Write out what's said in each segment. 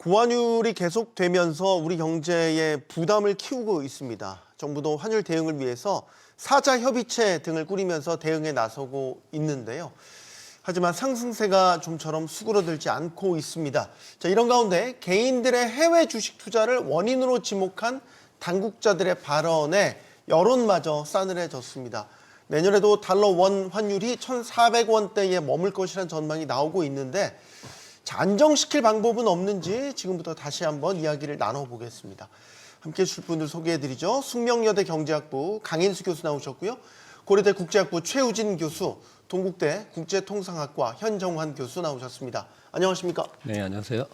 고환율이 계속되면서 우리 경제에 부담을 키우고 있습니다. 정부도 환율 대응을 위해서 사자협의체 등을 꾸리면서 대응에 나서고 있는데요. 하지만 상승세가 좀처럼 수그러들지 않고 있습니다. 자, 이런 가운데 개인들의 해외 주식 투자를 원인으로 지목한 당국자들의 발언에 여론마저 싸늘해졌습니다. 내년에도 달러 원 환율이 1,400원대에 머물 것이라는 전망이 나오고 있는데 자, 안정시킬 방법은 없는지 지금부터 다시 한번 이야기를 나눠보겠습니다. 함께해 주실 분들 소개해드리죠. 숙명여대 경제학부 강인수 교수 나오셨고요. 고려대 국제학부 최우진 교수, 동국대 국제통상학과 현정환 교수 나오셨습니다. 안녕하십니까? 네, 안녕하세요.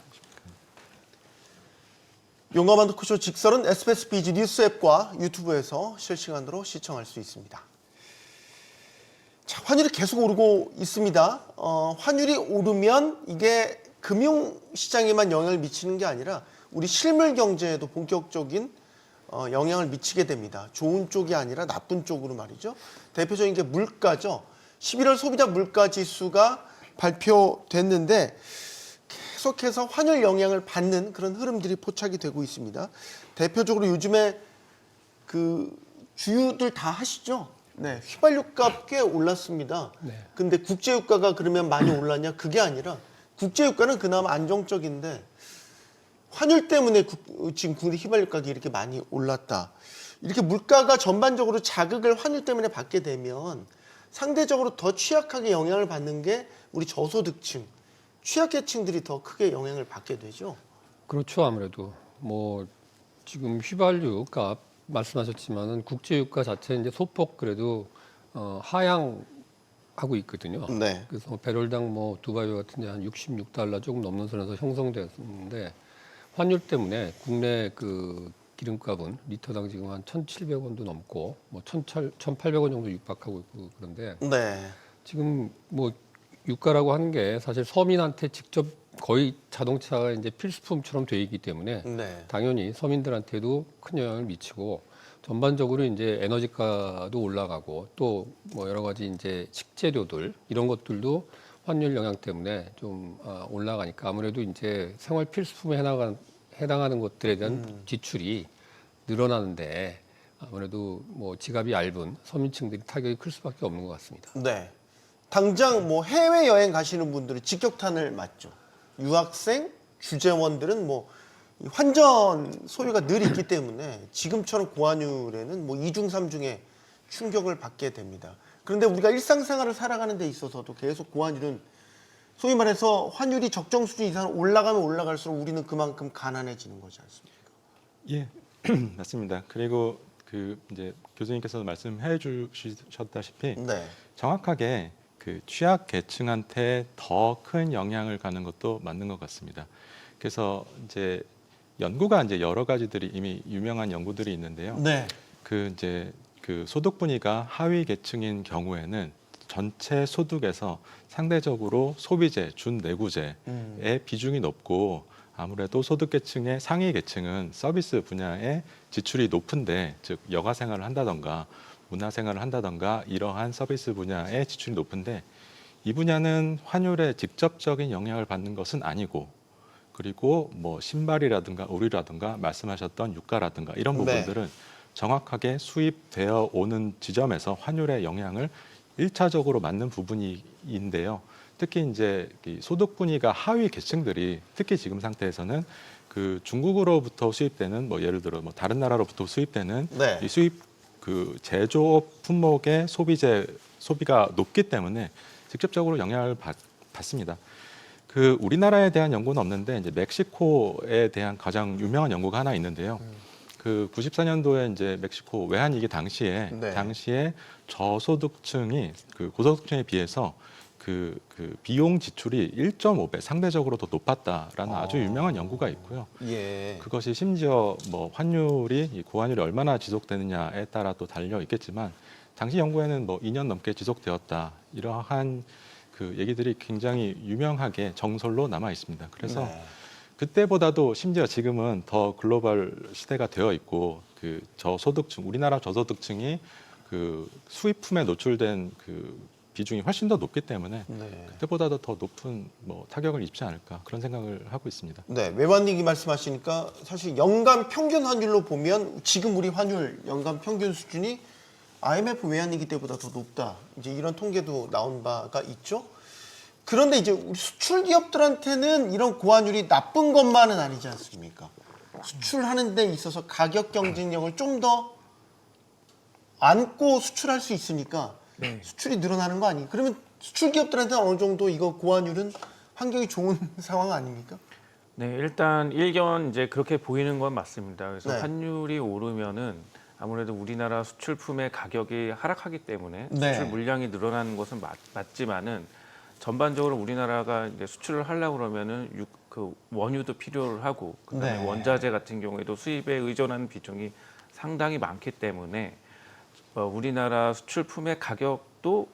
용감한 토크쇼 직설은 SBS BG 뉴스 앱과 유튜브에서 실시간으로 시청할 수 있습니다. 자, 환율이 계속 오르고 있습니다. 환율이 오르면 이게 금융시장에만 영향을 미치는 게 아니라 우리 실물 경제에도 본격적인 영향을 미치게 됩니다. 좋은 쪽이 아니라 나쁜 쪽으로 말이죠. 대표적인 게 물가죠. 11월 소비자 물가 지수가 발표됐는데 계속해서 환율 영향을 받는 그런 흐름들이 포착이 되고 있습니다. 대표적으로 요즘에 그 주유들 다 하시죠? 네, 휘발유값 꽤 올랐습니다. 네. 근데 국제유가가 그러면 많이 올랐냐? 그게 아니라 국제유가는 그나마 안정적인데 환율 때문에 지금 국내 휘발유 가격이 이렇게 많이 올랐다. 이렇게 물가가 전반적으로 자극을 환율 때문에 받게 되면 상대적으로 더 취약하게 영향을 받는 게 우리 저소득층, 취약계층들이 더 크게 영향을 받게 되죠. 그렇죠. 아무래도 뭐 지금 휘발유 값 말씀하셨지만은 국제유가 자체 이제 소폭 그래도 하향하고 있거든요. 네. 그래서 배럴당 뭐 두바이 같은데 한 66달러 조금 넘는 선에서 형성되었는데 환율 때문에 국내 그 기름값은 리터당 지금 한 1,700원도 넘고 뭐 1,800원 정도 육박하고 있고 그런데 네. 지금 뭐 유가라고 하는 게 사실 서민한테 직접 거의 자동차가 이제 필수품처럼 돼 있기 때문에 네. 당연히 서민들한테도 큰 영향을 미치고 전반적으로 이제 에너지가도 올라가고 또 뭐 여러 가지 이제 식재료들 이런 것들도 환율 영향 때문에 좀 올라가니까 아무래도 이제 생활 필수품에 해당하는 것들에 대한 지출이 늘어나는데 아무래도 뭐 지갑이 얇은 서민층들이 타격이 클 수밖에 없는 것 같습니다. 네. 당장 뭐 해외 여행 가시는 분들은 직격탄을 맞죠. 유학생, 주재원들은 뭐 환전 소요가 늘 있기 때문에 지금처럼 고환율에는 뭐 2중, 3중에 충격을 받게 됩니다. 그런데 우리가 일상생활을 살아가는 데 있어서도 계속 고환율은 소위 말해서 환율이 적정 수준 이상 올라가면 올라갈수록 우리는 그만큼 가난해지는 거지 않습니까? 예, 맞습니다. 그리고 그 이제 교수님께서도 말씀해 주셨다시피 네. 정확하게 그 취약 계층한테 더 큰 영향을 가는 것도 맞는 것 같습니다. 그래서 이제 연구가 이제 여러 가지들이 이미 유명한 연구들이 있는데요. 네. 그 이제 그 소득 분위기가 하위 계층인 경우에는 전체 소득에서 상대적으로 소비재, 준내구재의 비중이 높고 아무래도 소득계층의 상위 계층은 서비스 분야에 지출이 높은데 즉 여가 생활을 한다던가 문화 생활을 한다던가 이러한 서비스 분야에 지출이 높은데 이 분야는 환율에 직접적인 영향을 받는 것은 아니고 그리고 뭐 신발이라든가 의류라든가 말씀하셨던 유가라든가 이런 부분들은 정확하게 수입되어 오는 지점에서 환율의 영향을 1차적으로 맞는 부분인데요. 특히 이제 소득 분위기가 하위 계층들이 특히 지금 상태에서는 그 중국으로부터 수입되는 뭐 예를 들어 뭐 다른 나라로부터 수입되는 네. 이 수입 그 제조업 품목의 소비가 높기 때문에 직접적으로 영향을 받습니다. 그 우리나라에 대한 연구는 없는데 이제 멕시코에 대한 가장 유명한 연구가 하나 있는데요. 그 94년도에 이제 멕시코 외환위기 당시에 저소득층이 그 고소득층에 비해서 그 비용 지출이 1.5배 상대적으로 더 높았다라는 아주 유명한 연구가 있고요. 예. 그것이 심지어 뭐 환율이 이 고환율이 얼마나 지속되느냐에 따라 또 달려 있겠지만 당시 연구에는 뭐 2년 넘게 지속되었다 이러한 그 얘기들이 굉장히 유명하게 정설로 남아 있습니다. 그래서 그때보다도 심지어 지금은 더 글로벌 시대가 되어 있고 그 저소득층 우리나라 저소득층이 그 수입품에 노출된 그 비중이 훨씬 더 높기 때문에 네. 그때보다도 더 높은 뭐 타격을 입지 않을까 그런 생각을 하고 있습니다. 네, 외환위기 말씀하시니까 사실 연간 평균 환율로 보면 지금 우리 환율 연간 평균 수준이 IMF 외환위기 때보다 더 높다. 이제 이런 통계도 나온 바가 있죠. 그런데 이제 우리 수출 기업들한테는 이런 고환율이 나쁜 것만은 아니지 않습니까? 수출하는 데 있어서 가격 경쟁력을 좀 더 안고 수출할 수 있으니까 수출이 늘어나는 거 아니에요? 그러면 수출 기업들한테는 어느 정도 이거 고환율은 환경이 좋은 상황 아닙니까? 네, 일단 일견 이제 그렇게 보이는 건 맞습니다. 그래서 네. 환율이 오르면은 아무래도 우리나라 수출품의 가격이 하락하기 때문에 네. 수출 물량이 늘어나는 것은 맞지만은 전반적으로 우리나라가 이제 수출을 하려고 그러면은 그 원유도 필요를 하고 그다음에 네. 원자재 같은 경우에도 수입에 의존하는 비중이 상당히 많기 때문에 우리나라 수출품의 가격도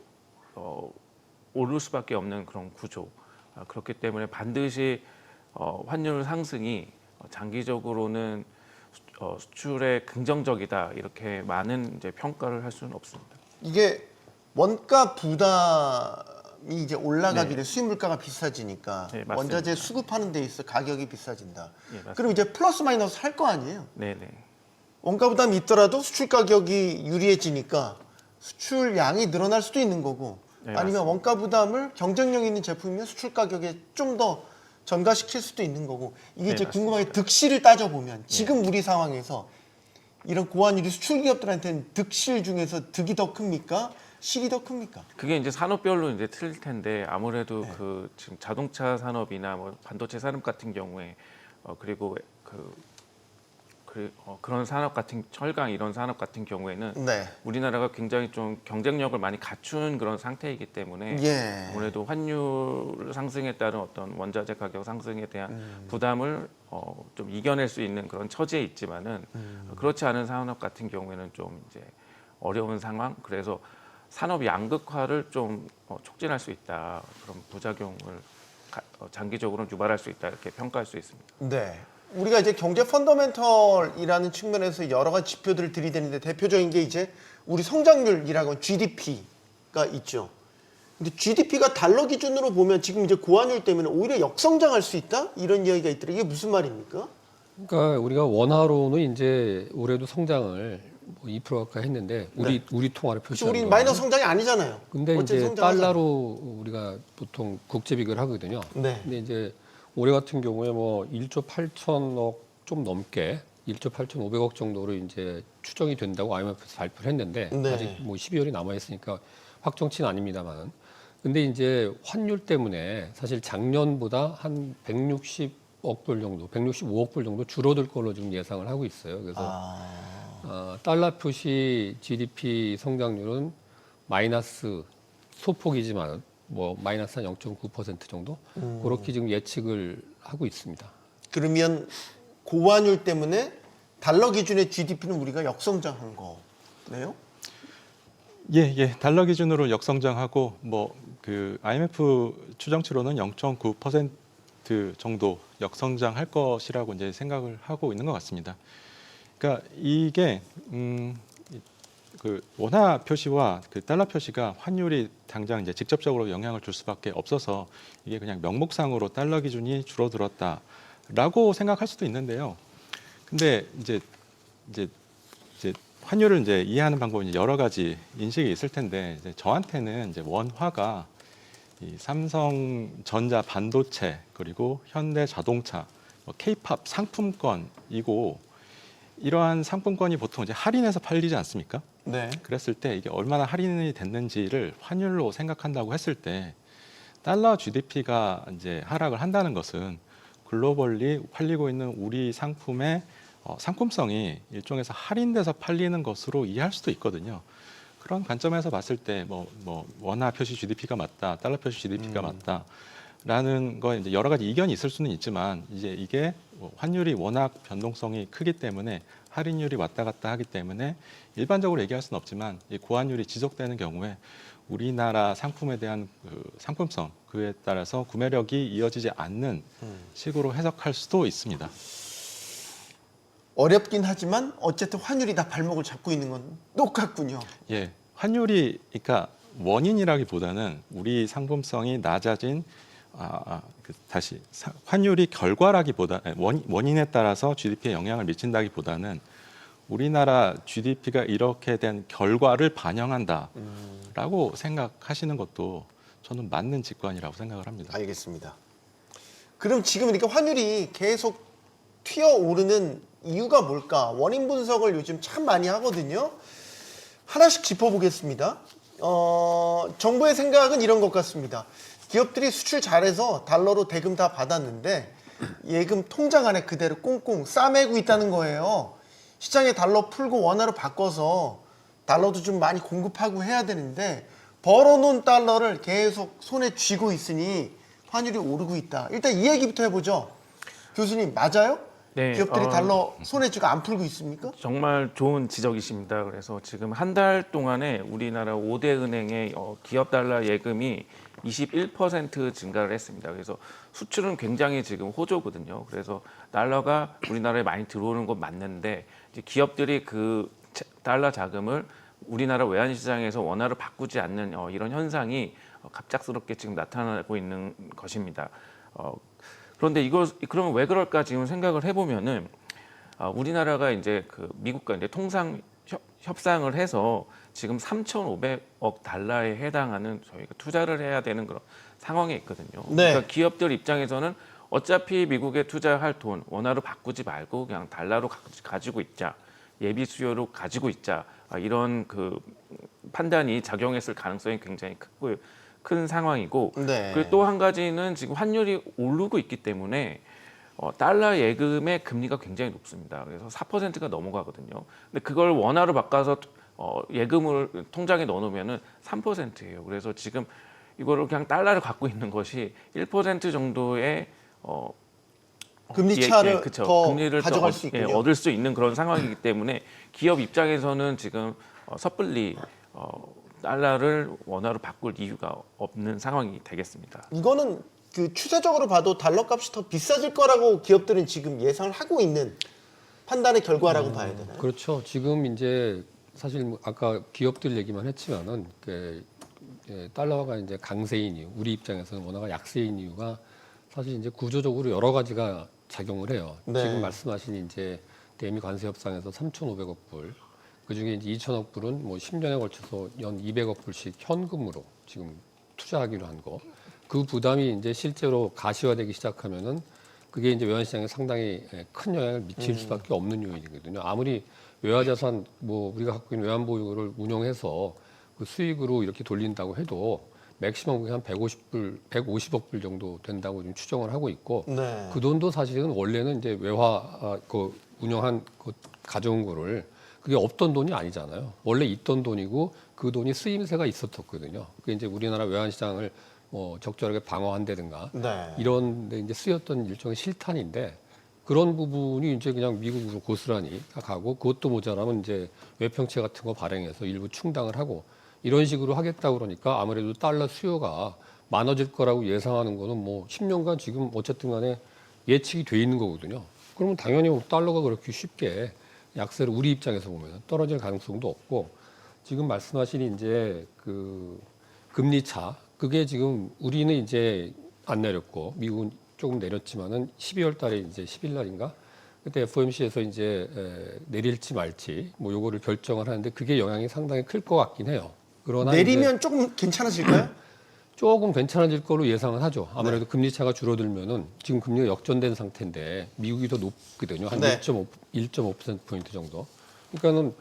오를 수밖에 없는 그런 구조. 그렇기 때문에 반드시 환율 상승이 장기적으로는 수출에 긍정적이다 이렇게 많은 이제 평가를 할 수는 없습니다. 이게 원가 부담이 이제 올라가길래 네. 수입 물가가 비싸지니까 네, 맞습니다. 원자재 수급하는 데 있어 가격이 비싸진다. 예, 맞습니다. 그럼 이제 플러스 마이너스 할 거 아니에요? 네네. 원가 부담이 있더라도 수출 가격이 유리해지니까 수출량이 늘어날 수도 있는 거고 네, 아니면 맞습니다. 원가 부담을 경쟁력 있는 제품이면 수출 가격에 좀 더 전가시킬 수도 있는 거고 이게 네, 이제 맞습니다. 궁금한 게 득실을 따져보면 지금 우리 상황에서 이런 고환율이 수출 기업들한테는 득실 중에서 득이 더 큽니까? 실이 더 큽니까? 그게 이제 산업별로 이제 틀릴 텐데 아무래도 네. 그 지금 자동차 산업이나 뭐 반도체 산업 같은 경우에 그리고 그런 산업 같은 철강 이런 산업 같은 경우에는 네. 우리나라가 굉장히 좀 경쟁력을 많이 갖춘 그런 상태이기 때문에 예. 아무래도 환율 상승에 따른 어떤 원자재 가격 상승에 대한 부담을 좀 이겨낼 수 있는 그런 처지에 있지만은 그렇지 않은 산업 같은 경우에는 좀 이제 어려운 상황. 그래서 산업 양극화를 좀 촉진할 수 있다. 그런 부작용을 장기적으로 유발할 수 있다 이렇게 평가할 수 있습니다. 네. 우리가 이제 경제 펀더멘털이라는 측면에서 여러 가지 지표들을 들이대는데 대표적인 게 이제 우리 성장률이라고 하는 GDP가 있죠. 근데 GDP가 달러 기준으로 보면 지금 이제 고환율 때문에 오히려 역성장할 수 있다? 이런 이야기가 있더라고요. 이게 무슨 말입니까? 그러니까 우리가 원화로는 이제 올해도 성장을 뭐 2% 가까이 했는데 우리 통화를 그렇죠. 표시하는 우리는 거는. 마이너스 성장이 아니잖아요. 근데 어쨌든 이제 성장하잖아요. 달러로 우리가 보통 국제 비교를 하거든요. 네. 근데 이제 올해 같은 경우에 뭐 1조 8천억 좀 넘게 1조 8,500억 정도로 이제 추정이 된다고 IMF에서 발표를 했는데 네. 아직 뭐 12월이 남아 있으니까 확정치는 아닙니다만. 근데 이제 환율 때문에 사실 작년보다 한 160억 불 정도, 165억 불 정도 줄어들 걸로 지금 예상을 하고 있어요. 그래서 달러 표시 GDP 성장률은 마이너스 소폭이지만 뭐 마이너스 한 0.9% 정도 그렇게 지금 예측을 하고 있습니다. 그러면 고환율 때문에 달러 기준의 GDP는 우리가 역성장한 거네요? 예. 달러 기준으로 역성장하고 뭐 그 IMF 추정치로는 0.9% 정도 역성장할 것이라고 이제 생각을 하고 있는 것 같습니다. 그러니까 이게 그 원화 표시와 그 달러 표시가 환율이 당장 이제 직접적으로 영향을 줄 수밖에 없어서 이게 그냥 명목상으로 달러 기준이 줄어들었다라고 생각할 수도 있는데요. 근데 이제 환율을 이제 이해하는 방법이 여러 가지 인식이 있을 텐데 이제 저한테는 이제 원화가 이 삼성전자 반도체 그리고 현대자동차, K-팝 상품권이고 이러한 상품권이 보통 이제 할인해서 팔리지 않습니까? 네. 그랬을 때 이게 얼마나 할인이 됐는지를 환율로 생각한다고 했을 때 달러 GDP가 이제 하락을 한다는 것은 글로벌리 팔리고 있는 우리 상품의 상품성이 일종에서 할인돼서 팔리는 것으로 이해할 수도 있거든요. 그런 관점에서 봤을 때 뭐 원화 표시 GDP가 맞다, 달러 표시 GDP가 맞다라는 거 이제 여러 가지 이견이 있을 수는 있지만 이제 이게 환율이 워낙 변동성이 크기 때문에 할인율이 왔다 갔다 하기 때문에 일반적으로 얘기할 수는 없지만 이 고환율이 지속되는 경우에 우리나라 상품에 대한 그 상품성 그에 따라서 구매력이 이어지지 않는 식으로 해석할 수도 있습니다. 어렵긴 하지만 어쨌든 환율이 다 발목을 잡고 있는 건 똑같군요. 예, 환율이 그러니까 원인이라기보다는 우리 상품성이 낮아진 환율이 결과라기보다 원인에 따라서 GDP에 영향을 미친다기보다는 우리나라 GDP가 이렇게 된 결과를 반영한다라고 생각하시는 것도 저는 맞는 직관이라고 생각을 합니다. 알겠습니다. 그럼 지금 이렇게 환율이 계속 튀어오르는 이유가 뭘까? 원인 분석을 요즘 참 많이 하거든요. 하나씩 짚어보겠습니다. 정부의 생각은 이런 것 같습니다. 기업들이 수출 잘해서 달러로 대금 다 받았는데 예금 통장 안에 그대로 꽁꽁 싸매고 있다는 거예요. 시장에 달러 풀고 원화로 바꿔서 달러도 좀 많이 공급하고 해야 되는데 벌어놓은 달러를 계속 손에 쥐고 있으니 환율이 오르고 있다. 일단 이 얘기부터 해보죠. 교수님, 맞아요? 네, 기업들이 달러 손에 쥐고 안 풀고 있습니까? 정말 좋은 지적이십니다. 그래서 지금 한 달 동안에 우리나라 5대 은행의 기업 달러 예금이 21% 증가를 했습니다. 그래서 수출은 굉장히 지금 호조거든요. 그래서 달러가 우리나라에 많이 들어오는 건 맞는데 이제 기업들이 그 달러 자금을 우리나라 외환시장에서 원화로 바꾸지 않는 이런 현상이 갑작스럽게 지금 나타나고 있는 것입니다. 그런데 그러면 왜 그럴까 지금 생각을 해보면은 우리나라가 이제 그 미국과 이제 통상 협상을 해서 지금 3,500억 달러에 해당하는 저희가 투자를 해야 되는 그런 상황에 있거든요. 네. 그러니까 기업들 입장에서는 어차피 미국에 투자할 돈 원화로 바꾸지 말고 그냥 달러로 가지고 있자, 예비 수요로 가지고 있자, 이런 그 판단이 작용했을 가능성이 굉장히 큰 상황이고, 네. 그리고 또 한 가지는 지금 환율이 오르고 있기 때문에 달러 예금의 금리가 굉장히 높습니다. 그래서 4%가 넘어가거든요. 근데 그걸 원화로 바꿔서 예금을 통장에 넣어놓으면은 3%예요. 그래서 지금 이거를 그냥 달러를 갖고 있는 것이 1% 정도의 금리 차를 그쵸. 더 금리를 가져갈 더 수 있군요. 얻을 수 있는 그런 상황이기 때문에 기업 입장에서는 지금 섣불리 달러를 원화로 바꿀 이유가 없는 상황이 되겠습니다. 이거는 그 추세적으로 봐도 달러 값이 더 비싸질 거라고 기업들은 지금 예상을 하고 있는 판단의 결과라고 봐야 되나요? 그렇죠. 지금 이제 사실 뭐 아까 기업들 얘기만 했지만은 달러가 이제 강세인 이유, 우리 입장에서는 원화가 약세인 이유가 사실 이제 구조적으로 여러 가지가 작용을 해요. 네. 지금 말씀하신 이제 대미 관세 협상에서 3,500억 불, 그 중에 이제 2,000억 불은 뭐 10년에 걸쳐서 연 200억 불씩 현금으로 지금 투자하기로 한 거. 그 부담이 이제 실제로 가시화되기 시작하면은 그게 이제 외환시장에 상당히 큰 영향을 미칠 수밖에 없는 요인이거든요. 아무리 외화자산 뭐 우리가 갖고 있는 외환보유고를 운용해서 그 수익으로 이렇게 돌린다고 해도 맥시멈 한 150억 불 정도 된다고 지금 추정을 하고 있고 네. 그 돈도 사실은 원래는 이제 외화 그 운영한 그 가져온 거를 그게 없던 돈이 아니잖아요. 원래 있던 돈이고 그 돈이 쓰임새가 있었거든요. 그게 이제 우리나라 외환시장을 뭐 적절하게 방어한다든가 네. 이런 데 이제 쓰였던 일종의 실탄인데 그런 부분이 이제 그냥 미국으로 고스란히 가고 그것도 모자라면 이제 외평채 같은 거 발행해서 일부 충당을 하고 이런 식으로 하겠다 그러니까 아무래도 달러 수요가 많아질 거라고 예상하는 거는 뭐 10년간 지금 어쨌든 간에 예측이 돼 있는 거거든요. 그러면 당연히 달러가 그렇게 쉽게 약세를 우리 입장에서 보면 떨어질 가능성도 없고 지금 말씀하신 이제 그 금리 차 그게 지금 우리는 이제 안 내렸고 미국은 조금 내렸지만은 12월 달에 이제 10일 날인가 그때 FOMC에서 이제 내릴지 말지 뭐 요거를 결정을 하는데 그게 영향이 상당히 클 것 같긴 해요. 그러나 내리면 조금 괜찮아질까요? 조금 괜찮아질 거로 예상을 하죠. 아무래도 금리 차가 줄어들면은 지금 금리가 역전된 상태인데 미국이 더 높거든요. 한 네. 1.5% 정도. 그러니까는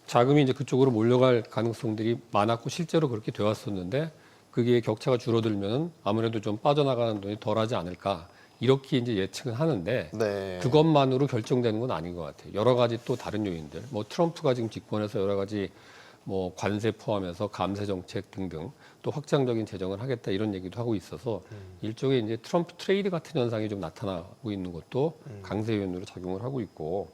자금이 이제 그쪽으로 몰려갈 가능성들이 많았고 실제로 그렇게 되었었는데 그게 격차가 줄어들면 아무래도 좀 빠져나가는 돈이 덜하지 않을까 이렇게 이제 예측은 하는데 네. 그것만으로 결정되는 건 아닌 것 같아요. 여러 가지 또 다른 요인들, 뭐 트럼프가 지금 집권해서 여러 가지 뭐 관세 포함해서 감세 정책 등등 또 확장적인 재정을 하겠다 이런 얘기도 하고 있어서 일종의 이제 트럼프 트레이드 같은 현상이 좀 나타나고 있는 것도 강세 요인으로 작용을 하고 있고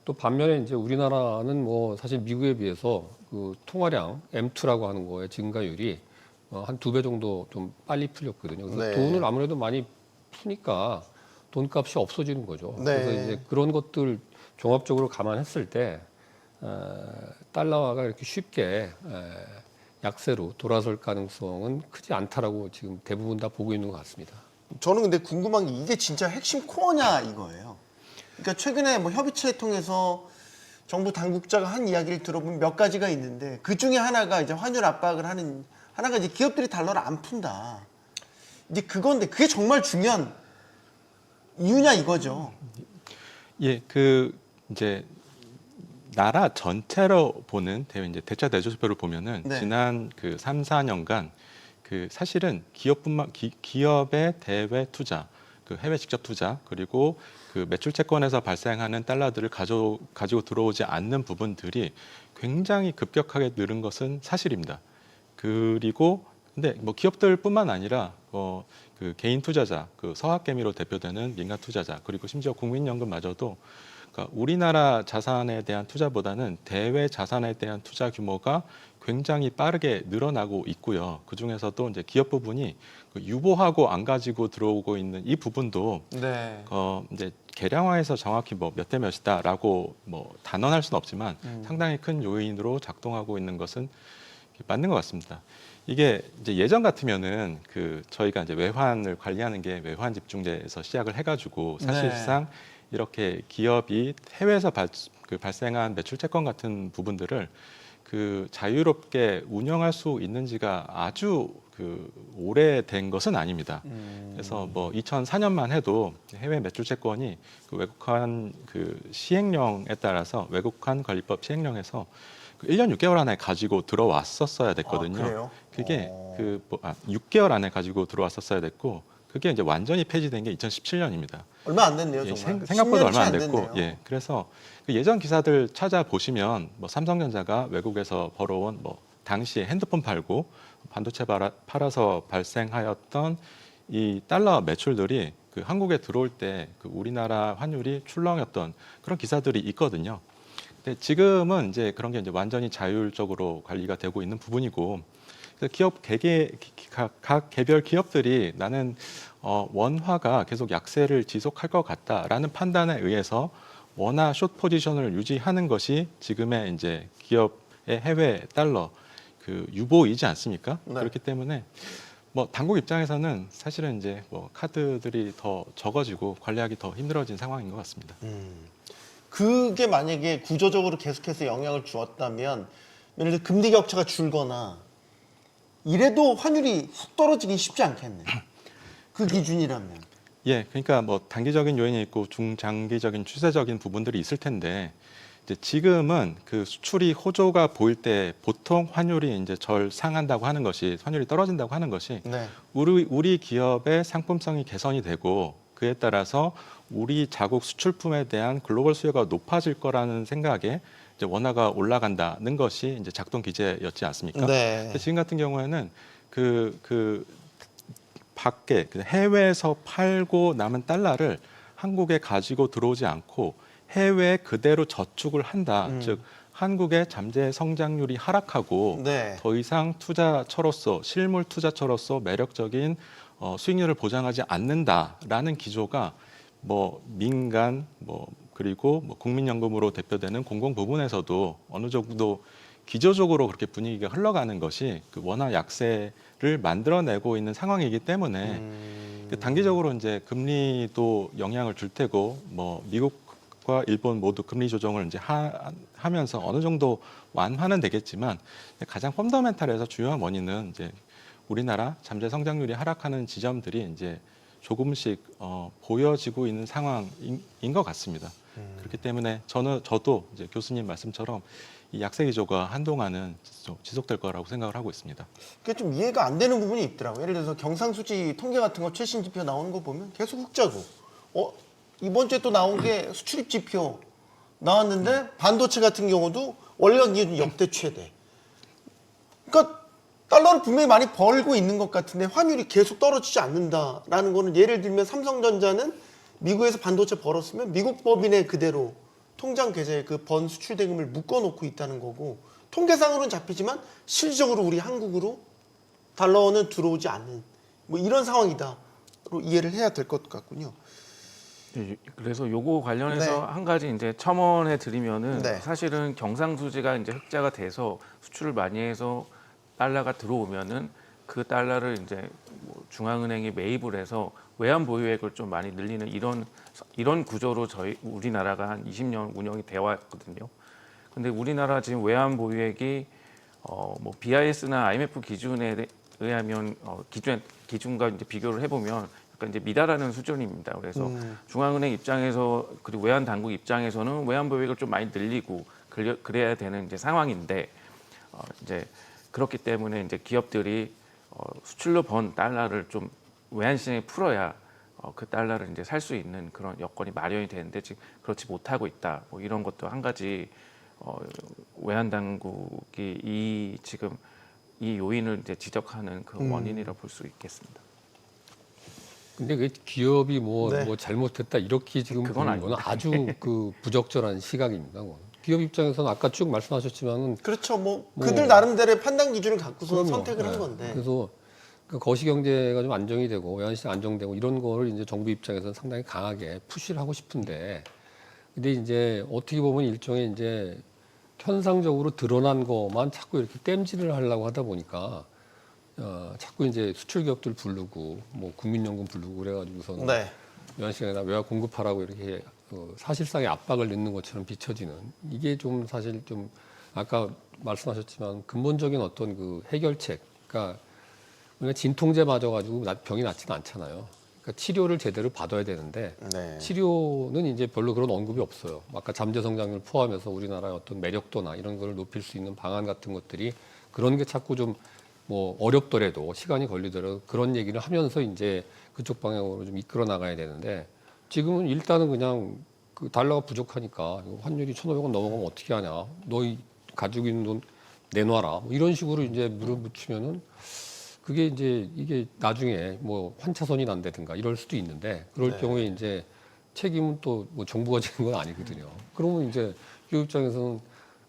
또 반면에 이제 우리나라는 뭐 사실 미국에 비해서 그 통화량 M2라고 하는 거의 증가율이 한 2배 정도 좀 빨리 풀렸거든요. 그래서 네. 돈을 아무래도 많이 푸니까 돈값이 없어지는 거죠. 네. 그래서 이제 그런 것들 종합적으로 감안했을 때 달러가 이렇게 쉽게 약세로 돌아설 가능성은 크지 않다라고 지금 대부분 다 보고 있는 것 같습니다. 저는 근데 궁금한 게 이게 진짜 핵심 코어냐 이거예요. 그러니까 최근에 뭐 협의체 통해서 정부 당국자가 한 이야기를 들어보면 몇 가지가 있는데 그 중에 하나가 이제 환율 압박을 하는 하나가 이제 기업들이 달러를 안 푼다. 이제 그건데 그게 정말 중요한 이유냐 이거죠. 예, 그 이제 나라 전체로 보는 이제 대차 대조표를 보면은 네. 지난 그 3, 4년간 그 사실은 기업의 대외 투자, 그 해외 직접 투자 그리고 그 매출 채권에서 발생하는 달러들을 가지고 들어오지 않는 부분들이 굉장히 급격하게 늘은 것은 사실입니다. 그리고 근데 뭐 기업들뿐만 아니라 그 개인 투자자, 그 서학개미로 대표되는 민간 투자자 그리고 심지어 국민연금마저도 그러니까 우리나라 자산에 대한 투자보다는 대외 자산에 대한 투자 규모가 굉장히 빠르게 늘어나고 있고요. 그 중에서도 이제 기업 부분이 그 유보하고 안 가지고 들어오고 있는 이 부분도 네. 이제 계량화해서 정확히 뭐 몇 대 몇이다라고 뭐 단언할 수는 없지만 상당히 큰 요인으로 작동하고 있는 것은 맞는 것 같습니다. 이게 이제 예전 같으면은 그 저희가 이제 외환을 관리하는 게 외환 집중제에서 시작을 해가지고 사실상 이렇게 기업이 해외에서 발생한 매출 채권 같은 부분들을 그 자유롭게 운영할 수 있는지가 아주 그 오래된 것은 아닙니다. 그래서 뭐 2004년만 해도 해외 매출 채권이 그 외국환 그 시행령에 따라서 외국환 관리법 시행령에서 그 1년 6개월 안에 가지고 들어왔었어야 됐거든요. 아, 그래요? 그게 6개월 안에 가지고 들어왔었어야 됐고 그게 이제 완전히 폐지된 게 2017년입니다. 얼마 안 됐네요, 예, 정말. 생각보다 10년치 얼마 안 됐고, 됐네요. 예, 그래서 그 예전 기사들 찾아보시면 뭐 삼성전자가 외국에서 벌어온 뭐 당시에 핸드폰 팔고 반도체 팔아서 발생하였던 이 달러 매출들이 그 한국에 들어올 때 그 우리나라 환율이 출렁였던 그런 기사들이 있거든요. 근데 지금은 이제 그런 게 이제 완전히 자율적으로 관리가 되고 있는 부분이고, 그래서 각 개별 기업들이 나는 원화가 계속 약세를 지속할 것 같다라는 판단에 의해서 원화 숏 포지션을 유지하는 것이 지금의 이제 기업의 해외 달러 그 유보이지 않습니까? 네. 그렇기 때문에 뭐 당국 입장에서는 사실은 이제 뭐 카드들이 더 적어지고 관리하기 더 힘들어진 상황인 것 같습니다. 그게 만약에 구조적으로 계속해서 영향을 주었다면 예를 들어 금리 격차가 줄거나 이래도 환율이 훅 떨어지긴 쉽지 않겠네. 그 기준이라면. 예, 그러니까 뭐 단기적인 요인이 있고 중장기적인 추세적인 부분들이 있을 텐데 이제 지금은 그 수출이 호조가 보일 때 보통 환율이 이제 상한다고 하는 것이 환율이 떨어진다고 하는 것이 네. 우리 기업의 상품성이 개선이 되고 그에 따라서 우리 자국 수출품에 대한 글로벌 수요가 높아질 거라는 생각에 이제 원화가 올라간다는 것이 이제 작동 기제였지 않습니까? 네. 근데 지금 같은 경우에는 그 밖에 해외에서 팔고 남은 달러를 한국에 가지고 들어오지 않고 해외에 그대로 저축을 한다. 즉 한국의 잠재 성장률이 하락하고 네. 더 이상 투자처로서 실물 투자처로서 매력적인 수익률을 보장하지 않는다라는 기조가 뭐 민간 그리고 뭐 국민연금으로 대표되는 공공 부분에서도 어느 정도 기조적으로 그렇게 분위기가 흘러가는 것이 그 원화 약세를 만들어내고 있는 상황이기 때문에 그 단기적으로 이제 금리도 영향을 줄 테고 뭐 미국과 일본 모두 금리 조정을 이제 하면서 어느 정도 완화는 되겠지만 가장 펀더멘탈에서 주요한 원인은 이제 우리나라 잠재 성장률이 하락하는 지점들이 이제 조금씩 보여지고 있는 상황인 것 같습니다. 그렇기 때문에 저도 이제 교수님 말씀처럼 이 약세 기조가 한동안은 지속될 거라고 생각을 하고 있습니다. 그게 좀 이해가 안 되는 부분이 있더라고요. 예를 들어서 경상수지 통계 같은 거 최신 지표 나오는 거 보면 계속 흑자고 이번 주에 또 나온 게 수출입 지표 나왔는데 반도체 같은 경우도 월간 기준 역대 최대. 그러니까 달러를 분명히 많이 벌고 있는 것 같은데 환율이 계속 떨어지지 않는다라는 거는 예를 들면 삼성전자는 미국에서 반도체 벌었으면 미국 법인에 그대로 통장 계좌에 그 번 수출 대금을 묶어놓고 있다는 거고 통계상으로는 잡히지만 실질적으로 우리 한국으로 달러는 들어오지 않는 뭐 이런 상황이다로 이해를 해야 될 것 같군요. 그래서 요거 관련해서 네. 한 가지 이제 첨언해 드리면은 네. 사실은 경상수지가 이제 흑자가 돼서 수출을 많이 해서 달러가 들어오면은 그 달러를 이제 뭐 중앙은행이 매입을 해서 외환 보유액을 좀 많이 늘리는 이런 구조로 우리나라가 한 20년 운영이 되어 왔거든요. 근데 우리나라 지금 외환 보유액이 뭐 BIS나 IMF 기준에 의하면 기준과 이제 비교를 해보면 약간 이제 미달하는 수준입니다. 그래서 중앙은행 입장에서 그리고 외환 당국 입장에서는 외환 보유액을 좀 많이 늘리고 그래야 되는 이제 상황인데 이제 그렇기 때문에 이제 기업들이 수출로 번 달러를 좀 외환 시장에 풀어야 그 달러를 이제 살 수 있는 그런 여건이 마련이 되는데 지금 그렇지 못하고 있다. 뭐 이런 것도 한 가지 외환 당국이 지금 이 요인을 이제 지적하는 그 원인이라 볼 수 있겠습니다. 근데 그 기업이 뭐 네. 잘못했다 이렇게 지금 그건 보는 건 아닙니다. 아주 그 부적절한 시각입니다. 그건. 기업 입장에서는 아까 쭉 말씀하셨지만은 그렇죠. 뭐 그들 나름대로의 판단 기준을 갖고서 그럼요. 선택을 한 네. 건데. 그래서 그 거시 경제가 좀 안정이 되고 외환시장 안정되고 이런 거를 이제 정부 입장에서는 상당히 강하게 푸시를 하고 싶은데, 근데 이제 어떻게 보면 일종의 이제 현상적으로 드러난 것만 자꾸 이렇게 땜질을 하려고 하다 보니까 자꾸 이제 수출 기업들 부르고 뭐 국민연금 부르고 그래가지고서는 네. 외환시장에다 외화 공급하라고 이렇게 사실상의 압박을 넣는 것처럼 비춰지는, 이게 좀 사실 좀 아까 말씀하셨지만 근본적인 어떤 그 해결책, 그러니까 우리가 진통제 맞아가지고 병이 낫지는 않잖아요. 그러니까 치료를 제대로 받아야 되는데 네. 치료는 이제 별로 그런 언급이 없어요. 아까 잠재 성장률 포함해서 우리나라의 어떤 매력도나 이런 걸 높일 수 있는 방안 같은 것들이 그런 게 자꾸 좀 뭐 어렵더라도 시간이 걸리더라도 그런 얘기를 하면서 이제 그쪽 방향으로 좀 이끌어 나가야 되는데, 지금은 일단은 그냥 그 달러가 부족하니까 환율이 1,500원 넘어가면 어떻게 하냐, 너희 가지고 있는 돈 내놔라, 뭐 이런 식으로 이제 물어붙이면은 그게 이제 이게 나중에 뭐 환차선이 난다든가 이럴 수도 있는데, 그럴 네. 경우에 이제 책임은 또 뭐 정부가 지는 건 아니거든요. 그러면 이제 기업 입장에서는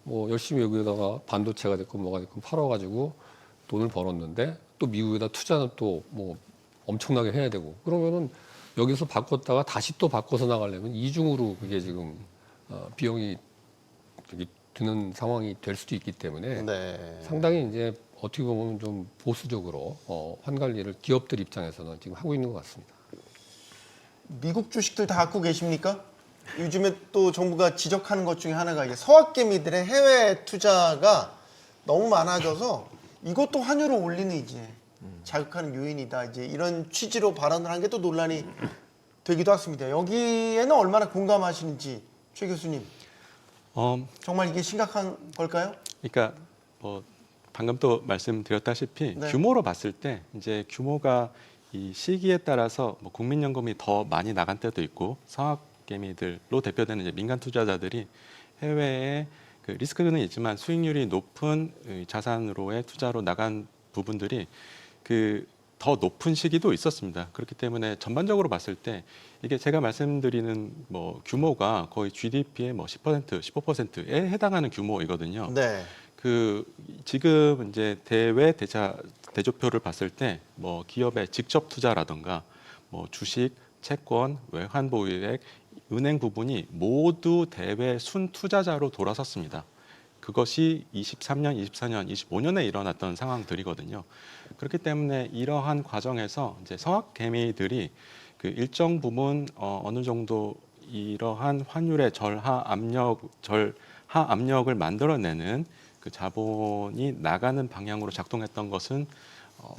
뭐 열심히 외국에다가 반도체가 됐건 뭐가 됐건 팔아가지고 돈을 벌었는데 또 미국에다 투자는 또 뭐 엄청나게 해야 되고, 그러면은 여기서 바꿨다가 다시 또 바꿔서 나가려면 이중으로 그게 지금 비용이 드는 상황이 될 수도 있기 때문에 네. 상당히 이제 어떻게 보면 좀 보수적으로 환관리를 기업들 입장에서는 지금 하고 있는 것 같습니다. 미국 주식들 다 갖고 계십니까? 요즘에 또 정부가 지적하는 것 중에 하나가 이제 서학개미들의 해외 투자가 너무 많아져서 이것도 환율을 올리는 이제 자극하는 요인이다. 이제 이런 취지로 발언을 한 게 또 논란이 되기도 했습니다. 여기에는 얼마나 공감하시는지 최 교수님. 정말 이게 심각한 걸까요? 그러니까 뭐 방금 또 말씀드렸다시피 네. 규모로 봤을 때 이제 규모가 이 시기에 따라서 뭐 국민연금이 더 많이 나간 때도 있고 성학개미들로 대표되는 이제 민간 투자자들이 해외에 그 리스크는 있지만 수익률이 높은 자산으로의 투자로 나간 부분들이 그 더 높은 시기도 있었습니다. 그렇기 때문에 전반적으로 봤을 때 이게 제가 말씀드리는 뭐 규모가 거의 GDP의 뭐 10%, 15%에 해당하는 규모이거든요. 네. 그 지금 이제 대조표를 봤을 때 뭐 기업의 직접 투자라든가 뭐 주식, 채권, 외환 보유액, 은행 부분이 모두 대외 순투자자로 돌아섰습니다. 그것이 23년, 24년, 25년에 일어났던 상황들이거든요. 그렇기 때문에 이러한 과정에서 이제 성학개미들이 그 일정 부분 어느 정도 이러한 환율의 절하 압력을 만들어내는 그 자본이 나가는 방향으로 작동했던 것은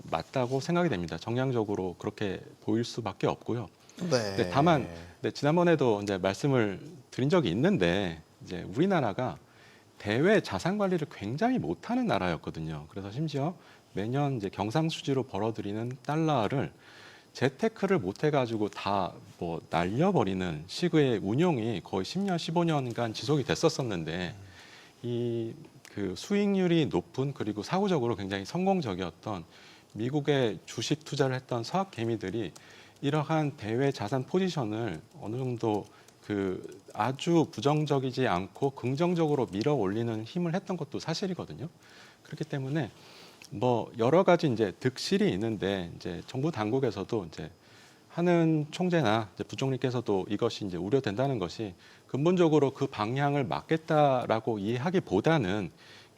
맞다고 생각이 됩니다. 정량적으로 그렇게 보일 수밖에 없고요. 네. 다만 지난번에도 이제 말씀을 드린 적이 있는데 이제 우리나라가 대외 자산 관리를 굉장히 못하는 나라였거든요. 그래서 심지어 매년 이제 경상수지로 벌어들이는 달러를 재테크를 못 해가지고 다 뭐 날려버리는 식의 운용이 거의 10년, 15년간 지속이 됐었었는데 이 그 수익률이 높은 그리고 사후적으로 굉장히 성공적이었던 미국의 주식 투자를 했던 서학개미들이 이러한 대외 자산 포지션을 어느 정도 그 아주 부정적이지 않고 긍정적으로 밀어 올리는 힘을 했던 것도 사실이거든요. 그렇기 때문에 뭐 여러 가지 이제 득실이 있는데 이제 정부 당국에서도 이제 하는 총재나 이제 부총리께서도 이것이 이제 우려된다는 것이 근본적으로 그 방향을 막겠다라고 이해하기보다는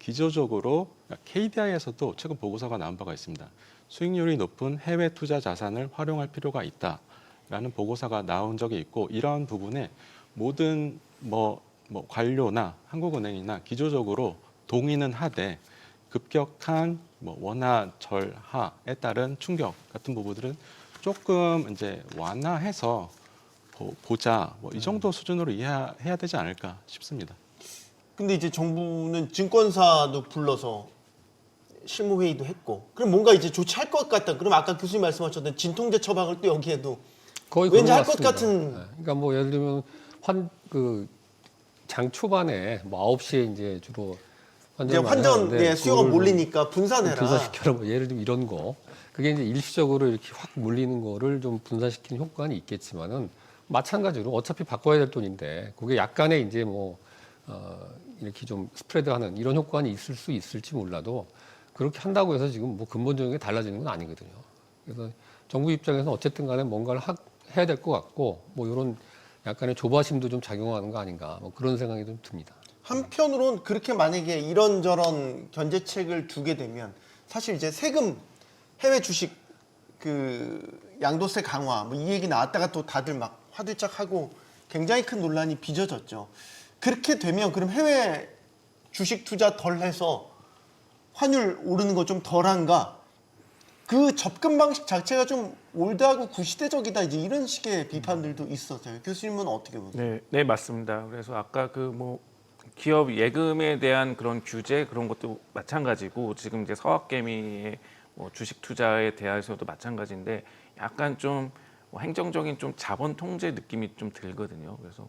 기조적으로 KDI에서도 최근 보고서가 나온 바가 있습니다. 수익률이 높은 해외 투자 자산을 활용할 필요가 있다라는 보고서가 나온 적이 있고 이런 부분에 모든 관료나 한국은행이나 기조적으로 동의는 하되 급격한 원화 절하에 따른 충격 같은 부분들은 조금 이제 완화해서 보자 이 정도 수준으로 이해해야 되지 않을까 싶습니다. 근데 이제 정부는 증권사도 불러서 실무회의도 했고 그럼 뭔가 이제 조치할 것 같다. 그럼 아까 교수님 말씀하셨던 진통제 처방을 또 여기에도 거의 왠지 그런 할 것 같습니다. 같은. 네. 그러니까 뭐 예를 들면 장 초반에 뭐 9시에 이제 주로 이제 환전을 많이 하는데 환전에 수요가 그거를 몰리니까 분산해라. 분산시켜라 뭐 예를 들면 이런 거 그게 이제 일시적으로 이렇게 확 몰리는 거를 좀 분산시키는 효과는 있겠지만은 마찬가지로 어차피 바꿔야 될 돈인데 그게 약간의 이제 이렇게 좀 스프레드하는 이런 효과는 있을 수 있을지 몰라도 그렇게 한다고 해서 지금 뭐 근본적인 게 달라지는 건 아니거든요. 그래서 정부 입장에서는 어쨌든 간에 뭔가를 해야 될 것 같고 뭐 이런 약간의 조바심도 좀 작용하는 거 아닌가 뭐 그런 생각이 좀 듭니다. 한편으론 그렇게 만약에 이런저런 견제책을 두게 되면 사실 이제 세금 해외 주식 양도세 강화 뭐 이 얘기 나왔다가 또 다들 막 화들짝하고 굉장히 큰 논란이 빚어졌죠. 그렇게 되면 그럼 해외 주식 투자 덜 해서 환율 오르는 거 좀 덜한가? 그 접근 방식 자체가 좀 올드하고 구시대적이다 이제 이런 식의 비판들도 있었어요. 교수님은 어떻게 보세요? 네, 맞습니다. 그래서 아까 기업 예금에 대한 그런 규제 그런 것도 마찬가지고 지금 이제 서학개미의 주식 투자에 대해서도 마찬가지인데 약간 좀 행정적인 좀 자본 통제 느낌이 좀 들거든요. 그래서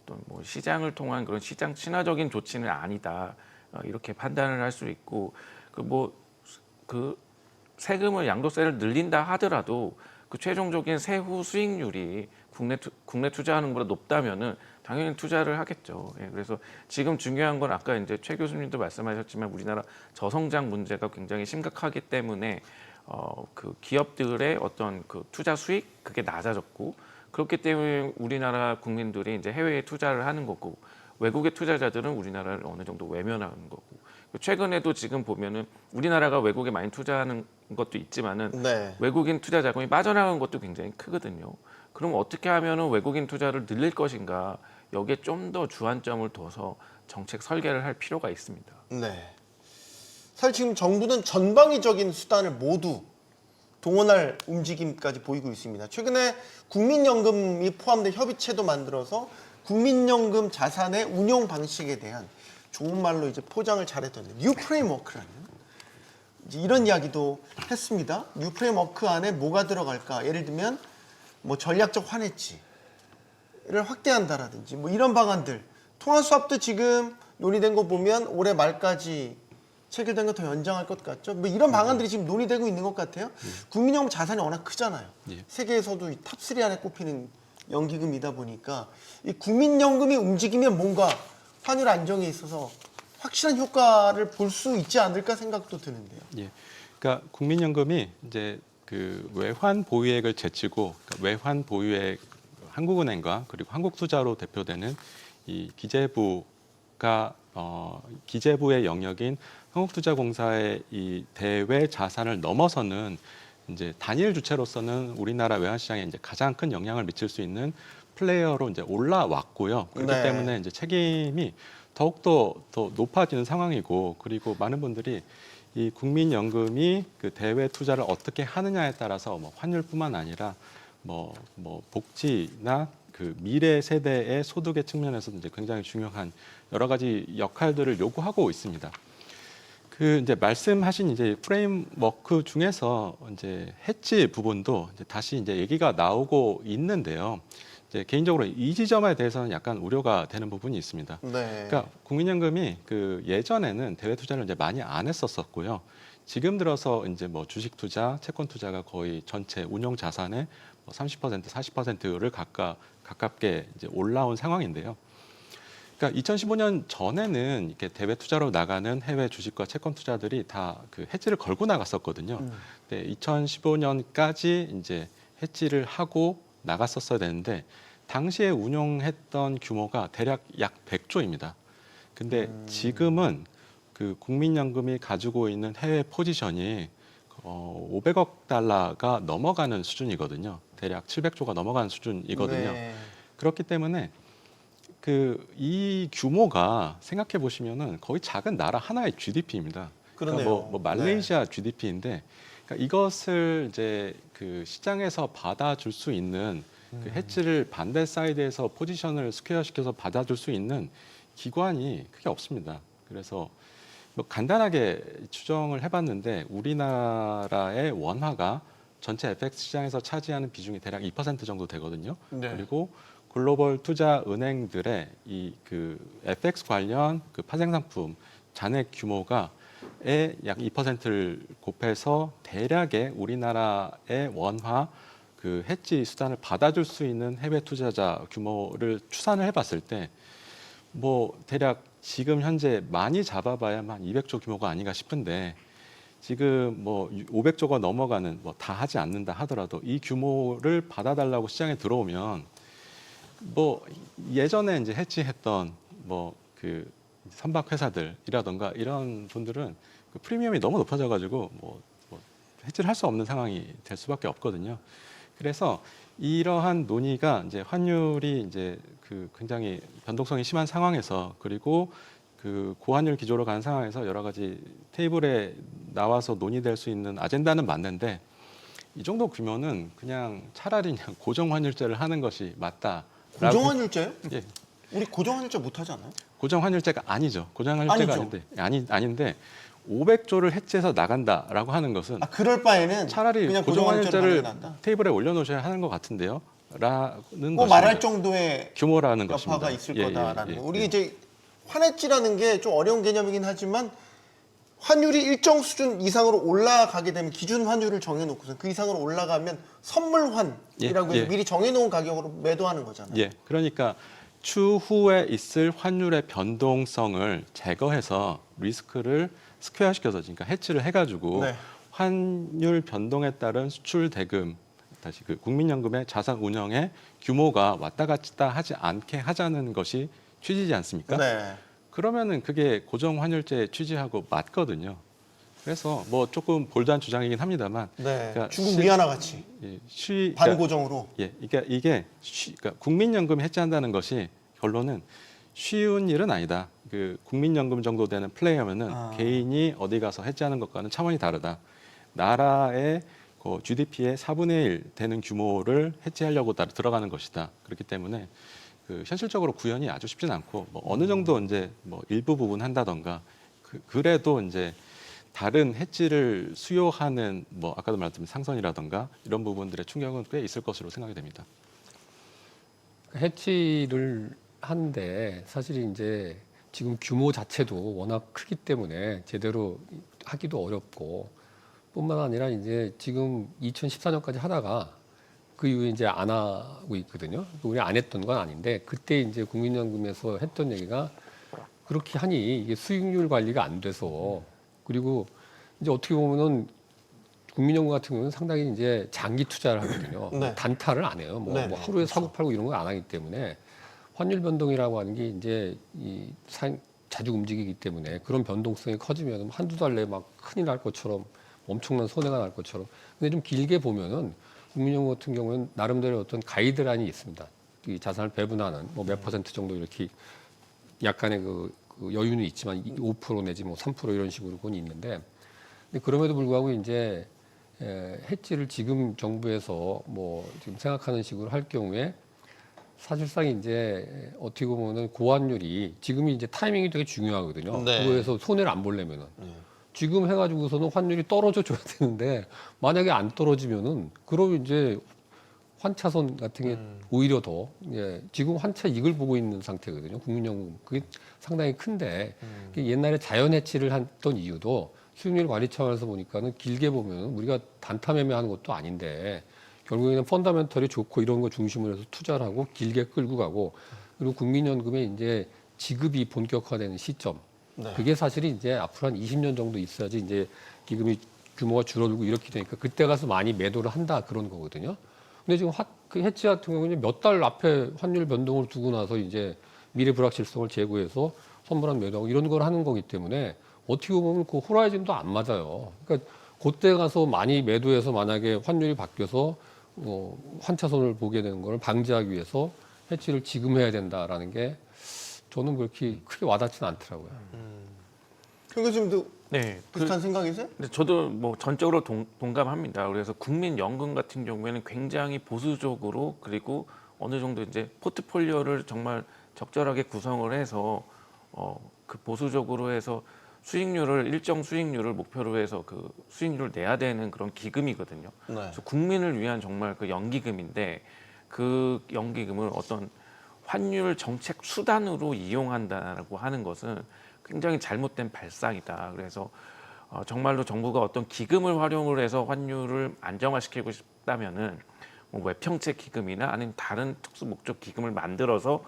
어떤 시장을 통한 그런 시장 친화적인 조치는 아니다 이렇게 판단을 할 수 있고 그 세금을 양도세를 늘린다 하더라도 그 최종적인 세후 수익률이 국내 투자하는 것보다 높다면은 당연히 투자를 하겠죠. 예, 그래서 지금 중요한 건 아까 이제 최 교수님도 말씀하셨지만 우리나라 저성장 문제가 굉장히 심각하기 때문에 그 기업들의 어떤 그 투자 수익 그게 낮아졌고 그렇기 때문에 우리나라 국민들이 이제 해외에 투자를 하는 거고 외국의 투자자들은 우리나라를 어느 정도 외면하는 거고 최근에도 지금 보면은 우리나라가 외국에 많이 투자하는 것도 있지만은 네. 외국인 투자 자금이 빠져나가는 것도 굉장히 크거든요. 그럼 어떻게 하면은 외국인 투자를 늘릴 것인가 여기에 좀 더 주안점을 둬서 정책 설계를 할 필요가 있습니다. 네. 사실 지금 정부는 전방위적인 수단을 모두 동원할 움직임까지 보이고 있습니다. 최근에 국민연금이 포함된 협의체도 만들어서 국민연금 자산의 운용 방식에 대한 좋은 말로 이제 포장을 잘했던 뉴 프레임워크라는 이제 이런 이야기도 했습니다. 뉴 프레임워크 안에 뭐가 들어갈까? 예를 들면 전략적 환해지를 확대한다라든지 이런 방안들. 통화 수합도 지금 논의된 거 보면 올해 말까지 체결된 거 더 연장할 것 같죠? 이런 방안들이 지금 논의되고 있는 것 같아요. 국민연금 자산이 워낙 크잖아요. 예. 세계에서도 탑3 안에 꼽히는 연기금이다 보니까 이 국민연금이 움직이면 뭔가 환율 안정에 있어서 확실한 효과를 볼 수 있지 않을까 생각도 드는데요. 예. 그러니까 국민연금이 이제 그 외환 보유액을 제치고 외환 보유액 한국은행과 그리고 한국투자로 대표되는 이 기재부가 기재부의 영역인 한국투자공사의 이 대외 자산을 넘어서는 이제 단일 주체로서는 우리나라 외환 시장에 이제 가장 큰 영향을 미칠 수 있는 플레이어로 이제 올라왔고요. 그렇기 네. 때문에 이제 책임이 더욱더 더 높아지는 상황이고 그리고 많은 분들이 이 국민연금이 그 대외 투자를 어떻게 하느냐에 따라서 환율뿐만 아니라 복지나 그 미래 세대의 소득의 측면에서도 이제 굉장히 중요한 여러 가지 역할들을 요구하고 있습니다. 그 이제 말씀하신 이제 프레임워크 중에서 이제 해지 부분도 이제 다시 이제 얘기가 나오고 있는데요. 이제 개인적으로 이 지점에 대해서는 약간 우려가 되는 부분이 있습니다. 네. 그러니까 국민연금이 그 예전에는 대외 투자를 이제 많이 안 했었었고요. 지금 들어서 이제 주식 투자, 채권 투자가 거의 전체 운용 자산의 30%, 40%를 가깝게 이제 올라온 상황인데요. 그러니까 2015년 전에는 이렇게 대외 투자로 나가는 해외 주식과 채권 투자들이 다 그 해지를 걸고 나갔었거든요. 네, 2015년까지 이제 해지를 하고 나갔었어야 되는데 당시에 운용했던 규모가 대략 약 100조입니다. 근데 지금은 그 국민연금이 가지고 있는 해외 포지션이 500억 달러가 넘어가는 수준이거든요. 대략 700조가 넘어가는 수준이거든요. 네. 그렇기 때문에 이 규모가 생각해 보시면은 거의 작은 나라 하나의 GDP입니다. 그러네요. 그러니까 뭐 말레이시아 GDP인데 그러니까 이것을 이제 그 시장에서 받아줄 수 있는 그 해치를 반대 사이드에서 포지션을 스퀘어시켜서 받아줄 수 있는 기관이 크게 없습니다. 그래서 뭐 간단하게 추정을 해봤는데 우리나라의 원화가 전체 FX 시장에서 차지하는 비중이 대략 2% 정도 되거든요. 네. 그리고 글로벌 투자 은행들의 이 그 FX 관련 그 파생 상품 잔액 규모가 약 2%를 곱해서 대략의 우리나라의 원화 그 해지 수단을 받아줄 수 있는 해외 투자자 규모를 추산을 해봤을 때 뭐 대략 지금 현재 많이 잡아봐야만 200조 규모가 아닌가 싶은데 지금 뭐 500조가 넘어가는 뭐 다 하지 않는다 하더라도 이 규모를 받아달라고 시장에 들어오면 뭐 예전에 이제 해치했던 뭐 그 선박 회사들이라던가 이런 분들은 그 프리미엄이 너무 높아져가지고 뭐 해치를 할 수 없는 상황이 될 수밖에 없거든요. 그래서 이러한 논의가 이제 환율이 이제 그 굉장히 변동성이 심한 상황에서 그리고 그 고환율 기조로 가는 상황에서 여러 가지 테이블에 나와서 논의될 수 있는 아젠다는 맞는데 이 정도 규모는 그냥 차라리 그냥 고정환율제를 하는 것이 맞다. 고정환율제요? 예, 우리 고정환율제 못 하지 않아요? 고정환율제가 아니죠. 고정환율제가 아니죠. 아닌데 500조를 해치해서 나간다라고 하는 것은 그럴 바에는 차라리 그냥 고정환율제를 난다. 테이블에 올려놓으셔야 하는 것 같은데요. 라는 뭐 것입니다. 말할 정도의 규모라는 여파가 것입니다. 있을 예, 거다라는 예, 거. 예, 우리 예. 이제 환해지라는 게 좀 어려운 개념이긴 하지만 환율이 일정 수준 이상으로 올라가게 되면 기준 환율을 정해놓고서 그 이상으로 올라가면 선물환이라고 예, 해서 예. 미리 정해놓은 가격으로 매도하는 거잖아요. 예, 그러니까 추후에 있을 환율의 변동성을 제거해서 리스크를 스퀘어시켜서 그러니까 해치를 해가지고 네. 환율 변동에 따른 수출 대금 다시 그 국민연금의 자산 운영의 규모가 왔다 갔다 하지 않게 하자는 것이 취지지 않습니까? 네. 그러면은 그게 고정 환율제 취지하고 맞거든요. 그래서 뭐 조금 볼드한 주장이긴 합니다만, 네. 그러니까 중국 위안화 같이 예, 반고정으로. 그러니까 이게 그러니까 국민연금 해지한다는 것이 결론은 쉬운 일은 아니다. 그 국민연금 정도 되는 플레이어면은 개인이 어디 가서 해지하는 것과는 차원이 다르다. 나라의 그 GDP의 4분의 1 되는 규모를 해지하려고 들어가는 것이다. 그렇기 때문에 그 현실적으로 구현이 아주 쉽진 않고 뭐 어느 정도 이제 뭐 일부 부분 한다던가 그래도 이제 다른 해지를 수요하는 뭐 아까도 말했지만 상선이라던가 이런 부분들의 충격은 꽤 있을 것으로 생각이 됩니다. 해치를 하는데 사실 이제 지금 규모 자체도 워낙 크기 때문에 제대로 하기도 어렵고 뿐만 아니라 이제 지금 2014년까지 하다가 그 이후에 이제 안 하고 있거든요. 우리 안 했던 건 아닌데 그때 이제 국민연금에서 했던 얘기가 그렇게 하니 이게 수익률 관리가 안 돼서 그리고 이제 어떻게 보면은 국민연금 같은 경우는 상당히 이제 장기 투자를 하거든요. 네. 단타를 안 해요. 뭐 네, 네. 하루에 사고 팔고 이런 걸 안 하기 때문에 환율 변동이라고 하는 게 이제 자주 움직이기 때문에 그런 변동성이 커지면 한두 달 내에 막 큰일 날 것처럼 엄청난 손해가 날 것처럼. 근데 좀 길게 보면은 국민연금 같은 경우는 나름대로 어떤 가이드라인이 있습니다. 이 자산을 배분하는 뭐 몇 퍼센트 정도 이렇게 약간의 그 여유는 있지만 5% 내지 뭐 3% 이런 식으로 건 있는데 근데 그럼에도 불구하고 이제 해지를 지금 정부에서 뭐 지금 생각하는 식으로 할 경우에 사실상 이제 어떻게 보면은 고환율이 지금이 이제 타이밍이 되게 중요하거든요. 네. 그거에서 손해를 안 보려면은 지금 해가지고서는 환율이 떨어져 줘야 되는데 만약에 안 떨어지면은 그러면 이제 환차손 같은 게 오히려 더 지금 환차 이익을 보고 있는 상태거든요. 국민연금 그게 상당히 큰데 옛날에 자연 해치를 했던 이유도 수익률 관리 차원에서 보니까는 길게 보면 우리가 단타 매매하는 것도 아닌데 결국에는 펀더멘털이 좋고 이런 거 중심으로 해서 투자를 하고 길게 끌고 가고 그리고 국민연금의 이제 지급이 본격화되는 시점 네. 그게 사실이 이제 앞으로 한 20년 정도 있어야지 이제 기금이 규모가 줄어들고 이렇게 되니까 그때 가서 많이 매도를 한다 그런 거거든요. 근데 지금 그 해치 같은 경우는 몇 달 앞에 환율 변동을 두고 나서 이제 미래 불확실성을 제고해서 선물한 매도하고 이런 걸 하는 거기 때문에 어떻게 보면 그 호라이즌도 안 맞아요. 그러니까 그때 가서 많이 매도해서 만약에 환율이 바뀌어서 환차손을 보게 되는 걸 방지하기 위해서 해지를 지금 해야 된다라는 게 저는 그렇게 크게 와닿지는 않더라고요. 현 교수님도 네, 비슷한 생각이세요? 근데 저도 뭐 전적으로 동감합니다. 그래서 국민연금 같은 경우에는 굉장히 보수적으로 그리고 어느 정도 이제 포트폴리오를 정말 적절하게 구성을 해서 그 보수적으로 해서 수익률을 일정 수익률을 목표로 해서 그 수익률을 내야 되는 그런 기금이거든요. 네. 그래서 국민을 위한 정말 그 연기금인데 그 연기금을 어떤 환율 정책 수단으로 이용한다라고 하는 것은 굉장히 잘못된 발상이다. 그래서 정말로 정부가 어떤 기금을 활용을 해서 환율을 안정화시키고 싶다면은 뭐 외평채 기금이나 아니면 다른 특수 목적 기금을 만들어서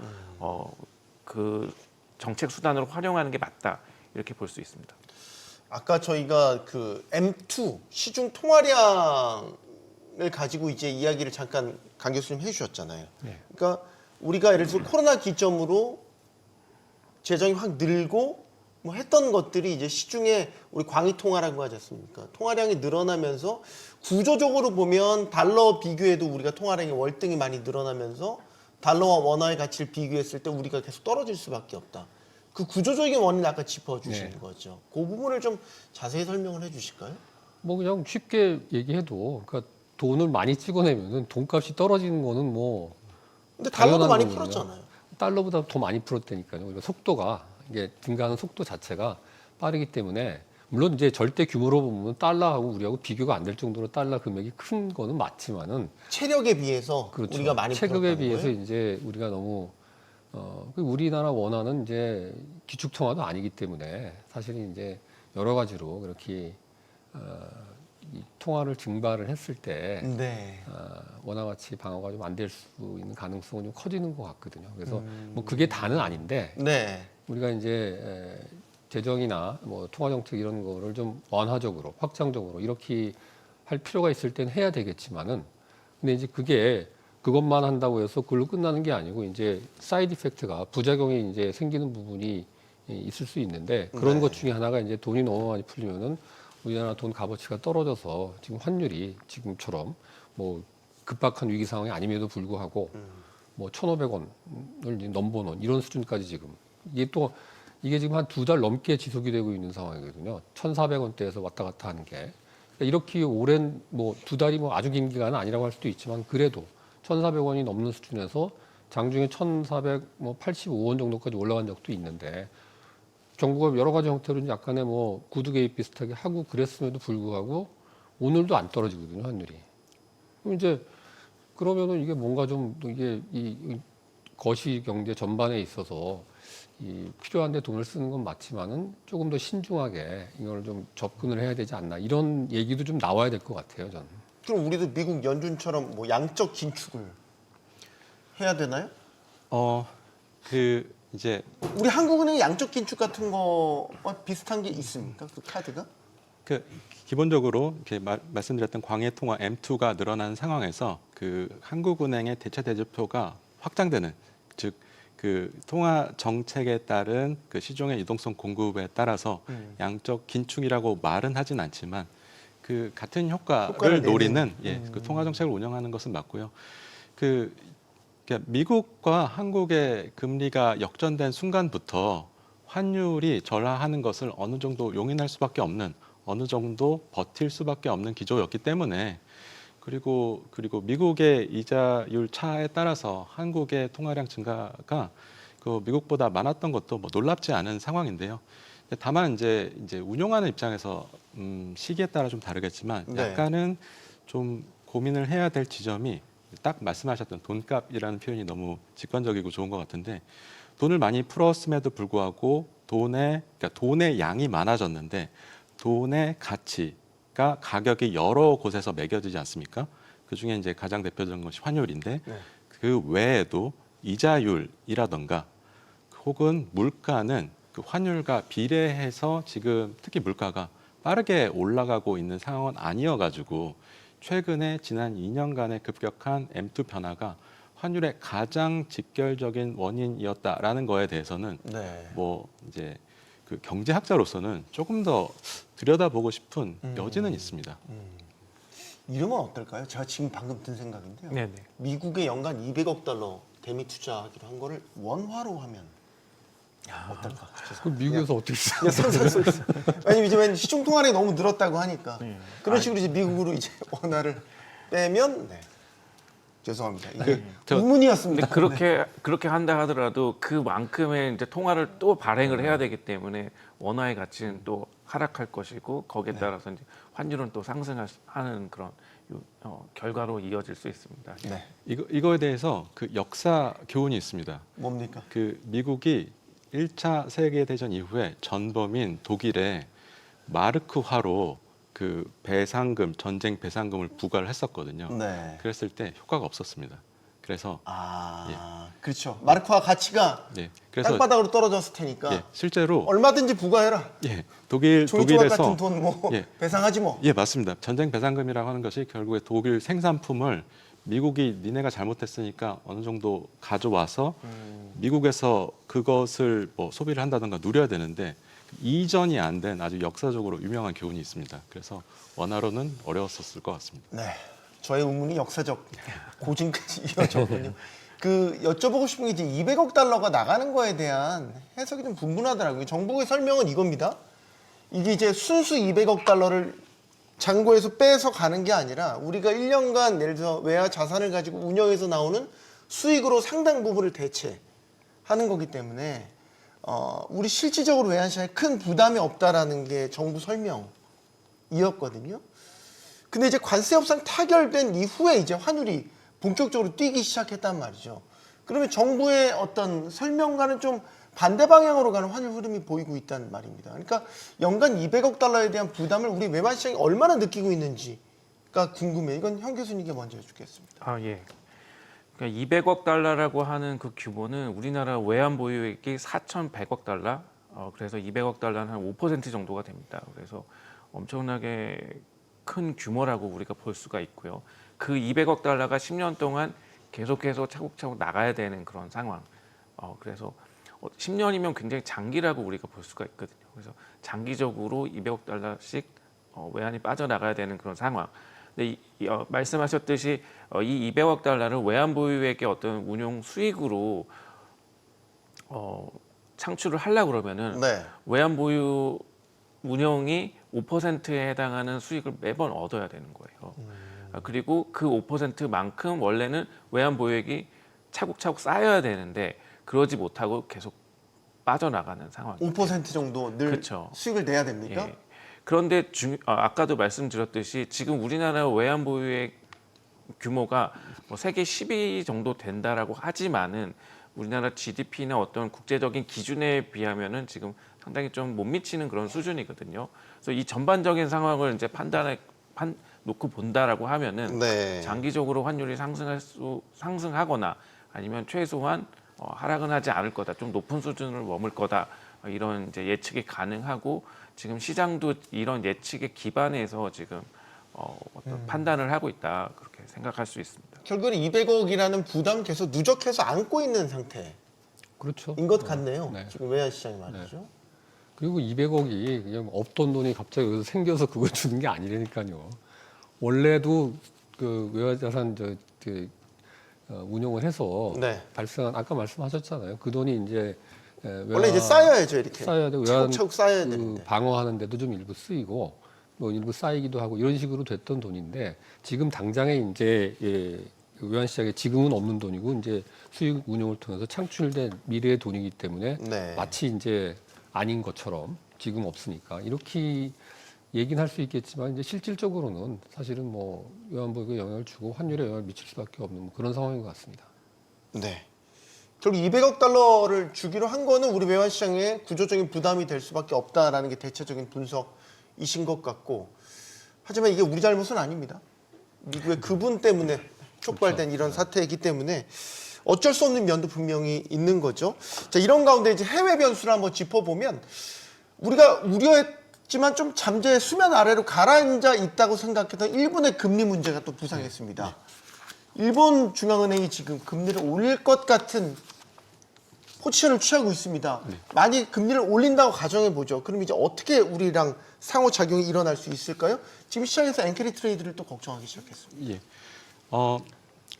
그 정책 수단으로 활용하는 게 맞다. 이렇게 볼 수 있습니다. 아까 저희가 그 M2 시중 통화량을 가지고 이제 이야기를 잠깐 강 교수님 해주셨잖아요. 네. 그러니까 우리가 예를 들어서 코로나 기점으로 재정이 확 늘고 뭐 했던 것들이 이제 시중에 우리 광의 통화라고 하지 않습니까? 통화량이 늘어나면서 구조적으로 보면 달러 비교해도 우리가 통화량이 월등히 많이 늘어나면서 달러와 원화의 가치를 비교했을 때 우리가 계속 떨어질 수밖에 없다. 그 구조적인 원인 아까 짚어주신 네. 거죠. 그 부분을 좀 자세히 설명을 해주실까요? 뭐 그냥 쉽게 얘기해도 그러니까 돈을 많이 찍어내면은 돈값이 떨어지는 거는 뭐 근데 달러도 당연한 많이 거거든요. 풀었잖아요. 달러보다 더 많이 풀었다니까요. 그러니까 속도가 이게 증가하는 속도 자체가 빠르기 때문에 물론 이제 절대 규모로 보면 달러하고 우리하고 비교가 안 될 정도로 달러 금액이 큰 거는 맞지만은 체력에 비해서 그렇죠. 우리가 많이 체급에 풀었다는 비해서 거예요? 이제 우리가 너무 그 우리나라 원화는 이제 기축 통화도 아니기 때문에 사실은 이제 여러 가지로 그렇게 이 통화를 증발을 했을 때 네. 원화 가치 방어가 좀 안 될 수 있는 가능성은 좀 커지는 것 같거든요. 그래서 뭐 그게 다는 아닌데 네. 우리가 이제 재정이나 뭐 통화 정책 이런 거를 좀 완화적으로 확장적으로 이렇게 할 필요가 있을 때는 해야 되겠지만은 근데 이제 그게 그것만 한다고 해서 그걸로 끝나는 게 아니고 이제 사이드 이펙트가 부작용이 이제 생기는 부분이 있을 수 있는데 그런 네. 것 중에 하나가 이제 돈이 너무 많이 풀리면은 우리나라 돈 값어치가 떨어져서 지금 환율이 지금처럼 뭐 급박한 위기 상황이 아님에도 불구하고 뭐 1,500원을 넘보는 이런 수준까지 지금 이게 지금 한 2달 넘게 지속이 되고 있는 상황이거든요. 1,400원대에서 왔다 갔다 하는 게 그러니까 이렇게 오랜 뭐 2달이 뭐 아주 긴 기간은 아니라고 할 수도 있지만 그래도 1,400원이 넘는 수준에서 장중에 1,485원 정도까지 올라간 적도 있는데 정부가 여러 가지 형태로 약간의 뭐 구두 개입 비슷하게 하고 그랬음에도 불구하고 오늘도 안 떨어지거든요, 환율이. 그럼 이제 그러면은 이게 뭔가 좀 이게 이 거시 경제 전반에 있어서 이 필요한데 돈을 쓰는 건 맞지만은 조금 더 신중하게 이걸 좀 접근을 해야 되지 않나 이런 얘기도 좀 나와야 될 것 같아요, 저는. 그럼 우리도 미국 연준처럼 뭐 양적 긴축을 해야 되나요? 그 이제 우리 한국은행 양적 긴축 같은 거와 비슷한 게 있습니까? 그 카드가? 그 기본적으로 이렇게 말씀드렸던 광해 통화 M2가 늘어나는 상황에서 그 한국은행의 대체 대조표가 확장되는 즉 그 통화 정책에 따른 그 시중의 유동성 공급에 따라서 양적 긴축이라고 말은 하진 않지만 그 같은 효과를 효과를 노리는 그 통화 정책을 운영하는 것은 맞고요. 그러니까 미국과 한국의 금리가 역전된 순간부터 환율이 절하하는 것을 어느 정도 용인할 수밖에 없는 어느 정도 버틸 수밖에 없는 기조였기 때문에 그리고 미국의 이자율 차에 따라서 한국의 통화량 증가가 그 미국보다 많았던 것도 뭐 놀랍지 않은 상황인데요. 다만 이제 운용하는 입장에서 시기에 따라 좀 다르겠지만 네. 약간은 좀 고민을 해야 될 지점이 딱 말씀하셨던 돈값이라는 표현이 너무 직관적이고 좋은 것 같은데 돈을 많이 풀었음에도 불구하고 돈의 양이 많아졌는데 돈의 가치가 가격이 여러 곳에서 매겨지지 않습니까? 그 중에 이제 가장 대표적인 것이 환율인데 네. 그 외에도 이자율이라던가 혹은 물가는 그 환율과 비례해서 지금 특히 물가가 빠르게 올라가고 있는 상황은 아니어가지고 최근에 지난 2년간의 급격한 M2 변화가 환율의 가장 직결적인 원인이었다라는 거에 대해서는 네. 뭐 이제 그 경제학자로서는 조금 더 들여다보고 싶은 여지는 있습니다. 이름은 어떨까요? 제가 지금 방금 든 생각인데요. 네네. 미국에 연간 200억 달러 대미 투자하기로 한 거를 원화로 하면 어떨까? 그 미국에서 어떻게 써? 그냥 상상 속에서. 왜냐면 이제 시중 통화량이 너무 늘었다고 하니까 그런 식으로 이제 미국으로 이제 원화를 빼면 죄송합니다. 이게 의문이었습니다. 근데 그렇게 한다 하더라도 그만큼의 이제 통화를 또 발행을 해야 되기 때문에 원화의 가치는 또 하락할 것이고 거기에 따라서 이제 환율은 또 상승하는 그런 결과로 이어질 수 있습니다. 네. 이거에 대해서 그 역사 교훈이 있습니다. 뭡니까? 그 미국이 1차 세계대전 이후에 전범인 독일에 마르크화로 그 배상금, 전쟁 배상금을 부과를 했었거든요. 네. 그랬을 때 효과가 없었습니다. 그래서 그렇죠. 마르크화 가치가 예, 그래서 땅바닥으로 떨어졌을 테니까 예, 실제로 얼마든지 부과해라. 예, 종이 조각 독일에서 같은 돈 뭐 예. 배상하지 뭐. 예, 맞습니다. 전쟁 배상금이라고 하는 것이 결국에 독일 생산품을 미국이 니네가 잘못했으니까 어느 정도 가져와서 미국에서 그것을 뭐 소비를 한다든가 누려야 되는데 이전이 안 된 아주 역사적으로 유명한 교훈이 있습니다. 그래서 원화로는 어려웠었을 것 같습니다. 네. 저의 의문이 역사적 고증까지 이어졌군요. 그 여쭤보고 싶은 게 이제 200억 달러가 나가는 거에 대한 해석이 좀 분분하더라고요. 정부의 설명은 이겁니다. 이게 이제 순수 200억 달러를 잔고에서 빼서 가는 게 아니라 우리가 1년간 예를 들어 외화 자산을 가지고 운영해서 나오는 수익으로 상당 부분을 대체하는 거기 때문에 우리 실질적으로 외환시장에 큰 부담이 없다라는 게 정부 설명이었거든요. 근데 이제 관세 협상 타결된 이후에 이제 환율이 본격적으로 뛰기 시작했단 말이죠. 그러면 정부의 어떤 설명과는 좀 반대 방향으로 가는 환율 흐름이 보이고 있다는 말입니다. 그러니까 연간 200억 달러에 대한 부담을 우리 외환 시장이 얼마나 느끼고 있는지가 궁금해요. 이건 현 교수님께 먼저 여쭙겠습니다. 아 예. 그러니까 200억 달러라고 하는 그 규모는 우리나라 외환 보유액이 4,100억 달러. 그래서 200억 달러는 한 5% 정도가 됩니다. 그래서 엄청나게 큰 규모라고 우리가 볼 수가 있고요. 그 200억 달러가 10년 동안 계속해서 차곡차곡 나가야 되는 그런 상황. 그래서 10년이면 굉장히 장기라고 우리가 볼 수가 있거든요. 그래서 장기적으로 200억 달러씩 외환이 빠져나가야 되는 그런 상황. 근데 말씀하셨듯이 이 200억 달러를 외환 보유액의 어떤 운용 수익으로 창출을 하려고 그러면은 네. 외환 보유 운영이 5%에 해당하는 수익을 매번 얻어야 되는 거예요. 그리고 그 5%만큼 원래는 외환 보유액이 차곡차곡 쌓여야 되는데 그러지 못하고 계속 빠져나가는 상황입니다. 5% 정도 늘 그렇죠. 수익을 내야 됩니까? 예. 그런데 아까도 말씀드렸듯이 지금 우리나라 외환 보유액 규모가 뭐 세계 10위 정도 된다라고 하지만은 우리나라 GDP나 어떤 국제적인 기준에 비하면은 지금 상당히 좀 못 미치는 그런 수준이거든요. 그래서 이 전반적인 상황을 이제 놓고 본다라고 하면은 네. 장기적으로 환율이 상승하거나 아니면 최소한 하락은 하지 않을 거다. 좀 높은 수준을 머물 거다. 이런 이제 예측이 가능하고 지금 시장도 이런 예측에 기반해서 지금 어떤 판단을 하고 있다. 그렇게 생각할 수 있습니다. 결국은 200억이라는 부담 계속 누적해서 안고 있는 상태인 그렇죠. 것 같네요. 네. 지금 외환 시장이 말이죠. 그리고 200억이 그냥 없던 돈이 갑자기 여기서 생겨서 그걸 주는 게 아니라니까요. 원래도 그 외화자산 운용을 해서 네. 발생한 아까 말씀하셨잖아요. 그 돈이 이제 원래 이제 쌓여야죠, 이렇게. 쌓여야 되고 외환 차곡차곡 쌓여야 그 되는데. 방어하는데도 좀 일부 쓰이고 뭐 일부 쌓이기도 하고 이런 식으로 됐던 돈인데 지금 당장에 이제 외환 시장에 지금은 없는 돈이고 이제 수익 운용을 통해서 창출된 미래의 돈이기 때문에 네. 마치 이제 아닌 것처럼 지금 없으니까 이렇게 얘기는 할 수 있겠지만 이제 실질적으로는 사실은 뭐 외환 보유에 영향을 주고 환율에 영향을 미칠 수밖에 없는 뭐 그런 상황인 것 같습니다. 네. 결국 200억 달러를 주기로 한 거는 우리 외환 시장에 구조적인 부담이 될 수밖에 없다라는 게 대체적인 분석이신 것 같고, 하지만 이게 우리 잘못은 아닙니다. 미국의 그분 때문에 촉발된 이런 사태이기 때문에 어쩔 수 없는 면도 분명히 있는 거죠. 자, 이런 가운데 이제 해외 변수를 한번 짚어보면 우리가 우려했지만 좀 잠재 수면 아래로 가라앉아 있다고 생각했던 일본의 금리 문제가 또 부상했습니다. 일본 중앙은행이 지금 금리를 올릴 것 같은 포지션을 취하고 있습니다. 많이 금리를 올린다고 가정해 보죠. 그럼 이제 어떻게 우리랑 상호작용이 일어날 수 있을까요? 지금 시장에서 엔캐리 트레이드를 또 걱정하기 시작했습니다. 예.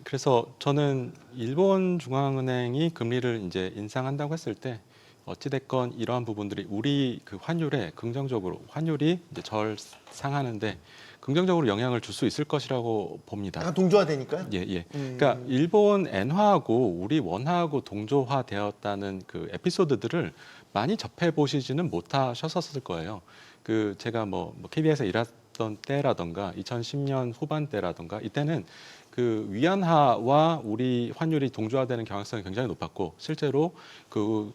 그래서 저는 일본 중앙은행이 금리를 이제 인상한다고 했을 때 어찌됐건 이러한 부분들이 우리 그 환율에 긍정적으로 환율이 이제 절상하는데 긍정적으로 영향을 줄 수 있을 것이라고 봅니다. 약간 동조화되니까요. 예, 예. 그러니까 일본 엔화하고 우리 원화하고 동조화되었다는 그 에피소드들을 많이 접해 보시지는 못하셨었을 거예요. 그 제가 뭐 KBS에 일했던 때라던가 2010년 후반때라던가 이때는 그 위안화와 우리 환율이 동조화되는 경향성이 굉장히 높았고 실제로 그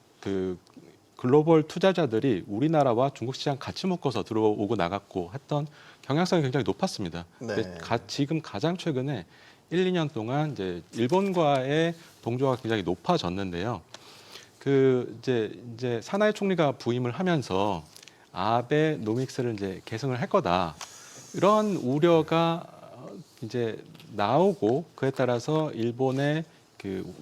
글로벌 투자자들이 우리나라와 중국 시장 같이 묶어서 들어오고 나갔고 했던 경향성이 굉장히 높았습니다. 네. 근데 지금 가장 최근에 1, 2년 동안 이제 일본과의 동조가 굉장히 높아졌는데요. 그 이제 사나이 총리가 부임을 하면서 아베 노믹스를 이제 계승을 할 거다. 이런 우려가 이제 나오고 그에 따라서 일본의 그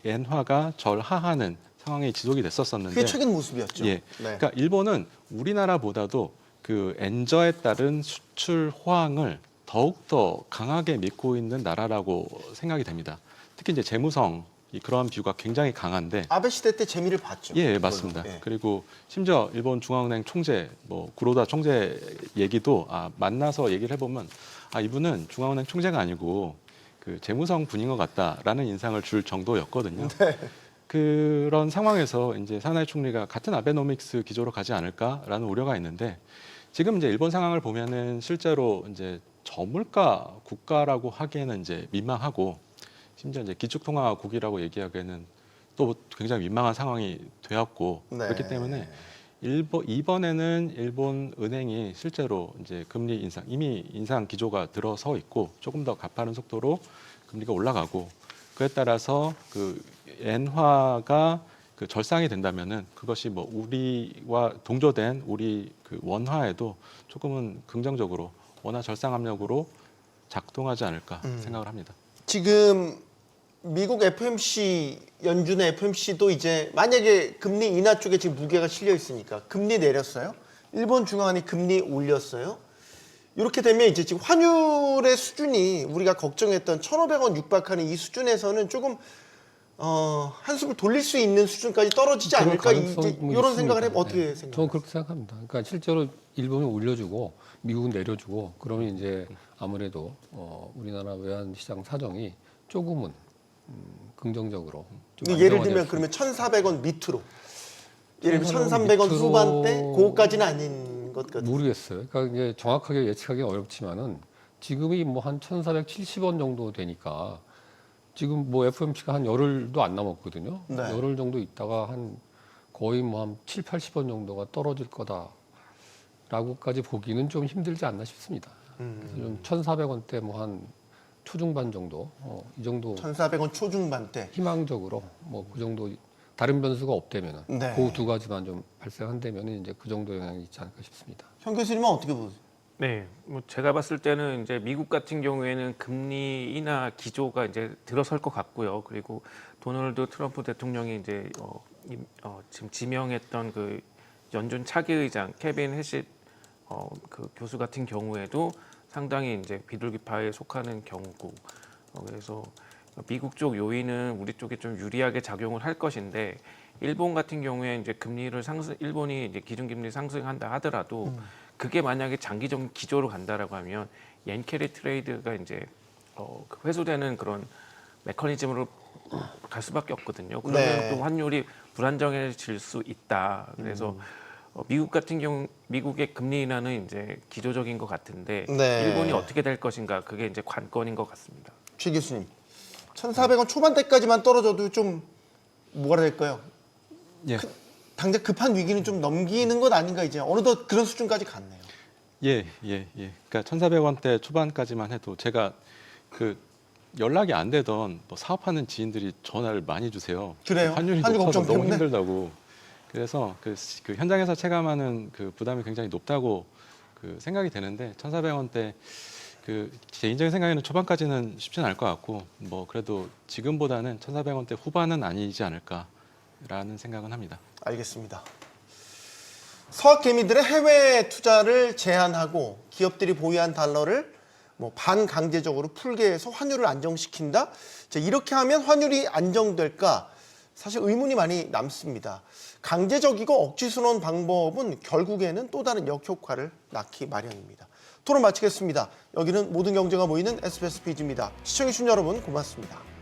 엔화가 절하하는 상황이 지속이 됐었었는데 그게 최근 모습이었죠. 예. 네. 그러니까 일본은 우리나라보다도 그 엔저에 따른 수출 호황을 더욱더 강하게 믿고 있는 나라라고 생각이 됩니다. 특히 이제 재무성 그런 비유가 굉장히 강한데 아베 시대 때 재미를 봤죠. 예, 맞습니다. 예. 그리고 심지어 일본 중앙은행 총재 구로다 총재 얘기도 만나서 얘기를 해보면 이분은 중앙은행 총재가 아니고 그 재무성 분인 것 같다라는 인상을 줄 정도였거든요. 네. 그런 상황에서 이제 사나이 총리가 같은 아베노믹스 기조로 가지 않을까라는 우려가 있는데 지금 이제 일본 상황을 보면은 실제로 이제 저물가 국가라고 하기에는 이제 민망하고 심지어 이제 기축통화국이라고 얘기하기에는 또 굉장히 민망한 상황이 되었고 네. 그렇기 때문에 이번에는 일본 은행이 실제로 이제 금리 인상 이미 인상 기조가 들어서 있고 조금 더 가파른 속도로 금리가 올라가고 그에 따라서 그 엔화가 그 절상이 된다면은 그것이 뭐 우리와 동조된 우리 그 원화에도 조금은 긍정적으로 원화 절상 압력으로 작동하지 않을까 생각을 합니다. 지금 미국 FOMC 연준의 FOMC도 이제 만약에 금리 인하 쪽에 지금 무게가 실려 있으니까 금리 내렸어요. 일본 중앙은행이 금리 올렸어요. 이렇게 되면 이제 지금 환율의 수준이 우리가 걱정했던 1,500원 육박하는 이 수준에서는 조금 한숨을 돌릴 수 있는 수준까지 떨어지지 그럴 않을까 가능성이 이제 뭐 이런 있습니다. 생각을 해보면 어떻게 네. 생각하세요? 저는 그렇게 생각합니다. 그러니까 실제로 일본이 올려주고 미국은 내려주고 그러면 이제 아무래도 우리나라 외환 시장 사정이 조금은 긍정적으로 좀 예를 안정화될 들면 수 그러면 1,400원 밑으로 예를 들면 1,400원 1,300원 밑으로 후반대 그거까지는 아닌 것 같아요. 모르겠어요. 그러니까 이제 정확하게 예측하기는 어렵지만은 지금이 뭐 한 1,470원 정도 되니까 지금 뭐 FOMC가 한 열흘도 안 남았거든요. 네. 열흘 정도 있다가 한 거의 뭐 한 7, 80원 정도가 떨어질 거다라고까지 보기는 좀 힘들지 않나 싶습니다. 그래서 좀 1,400원대 뭐 한 초중반 정도 이 정도 1,400원 초중반대. 희망적으로 뭐 그 정도 다른 변수가 없다면은 네. 그 두 가지만 좀 발생한다면은 이제 그 정도 영향이 있지 않을까 싶습니다. 현 교수님은 어떻게 보세요? 네, 뭐 제가 봤을 때는 이제 미국 같은 경우에는 금리 인하 기조가 이제 들어설 것 같고요. 그리고 도널드 트럼프 대통령이 이제 지금 지명했던 그 연준 차기 의장 케빈 해시 그 교수 같은 경우에도 상당히 이제 비둘기파에 속하는 경우고 그래서 미국 쪽 요인은 우리 쪽에 좀 유리하게 작용을 할 것인데 일본 같은 경우에 이제 일본이 이제 기준금리 상승한다 하더라도 그게 만약에 장기적인 기조로 간다라고 하면 옌캐리 트레이드가 이제 회수되는 그런 메커니즘으로 갈 수밖에 없거든요. 그러면 네. 또 환율이 불안정해질 수 있다. 그래서 미국 같은 경우 미국의 금리 인하는 이제 기조적인 것 같은데 네. 일본이 어떻게 될 것인가 그게 이제 관건인 것 같습니다. 최 교수님. 1,400원 초반대까지만 떨어져도 좀 뭐가 될까요? 예. 당장 급한 위기는 좀 넘기는 것 아닌가 이제 어느덧 그런 수준까지 갔네요. 예. 그러니까 1,400원대 초반까지만 해도 제가 그 연락이 안 되던 뭐 사업하는 지인들이 전화를 많이 주세요. 그래요? 환율이 환율 높아서 걱정 너무 때문에? 힘들다고. 그래서 그 현장에서 체감하는 그 부담이 굉장히 높다고 그 생각이 되는데 1,400원대 그 개인적인 생각에는 초반까지는 쉽지는 않을 것 같고 뭐 그래도 지금보다는 1,400원대 후반은 아니지 않을까 라는 생각은 합니다. 알겠습니다. 서학개미들의 해외 투자를 제한하고 기업들이 보유한 달러를 반강제적으로 풀게 해서 환율을 안정시킨다? 이렇게 하면 환율이 안정될까? 사실 의문이 많이 남습니다. 강제적이고 억지스러운 방법은 결국에는 또 다른 역효과를 낳기 마련입니다. 토론 마치겠습니다. 여기는 모든 경제가 모이는 SBS 비즈입니다. 시청해주신 여러분 고맙습니다.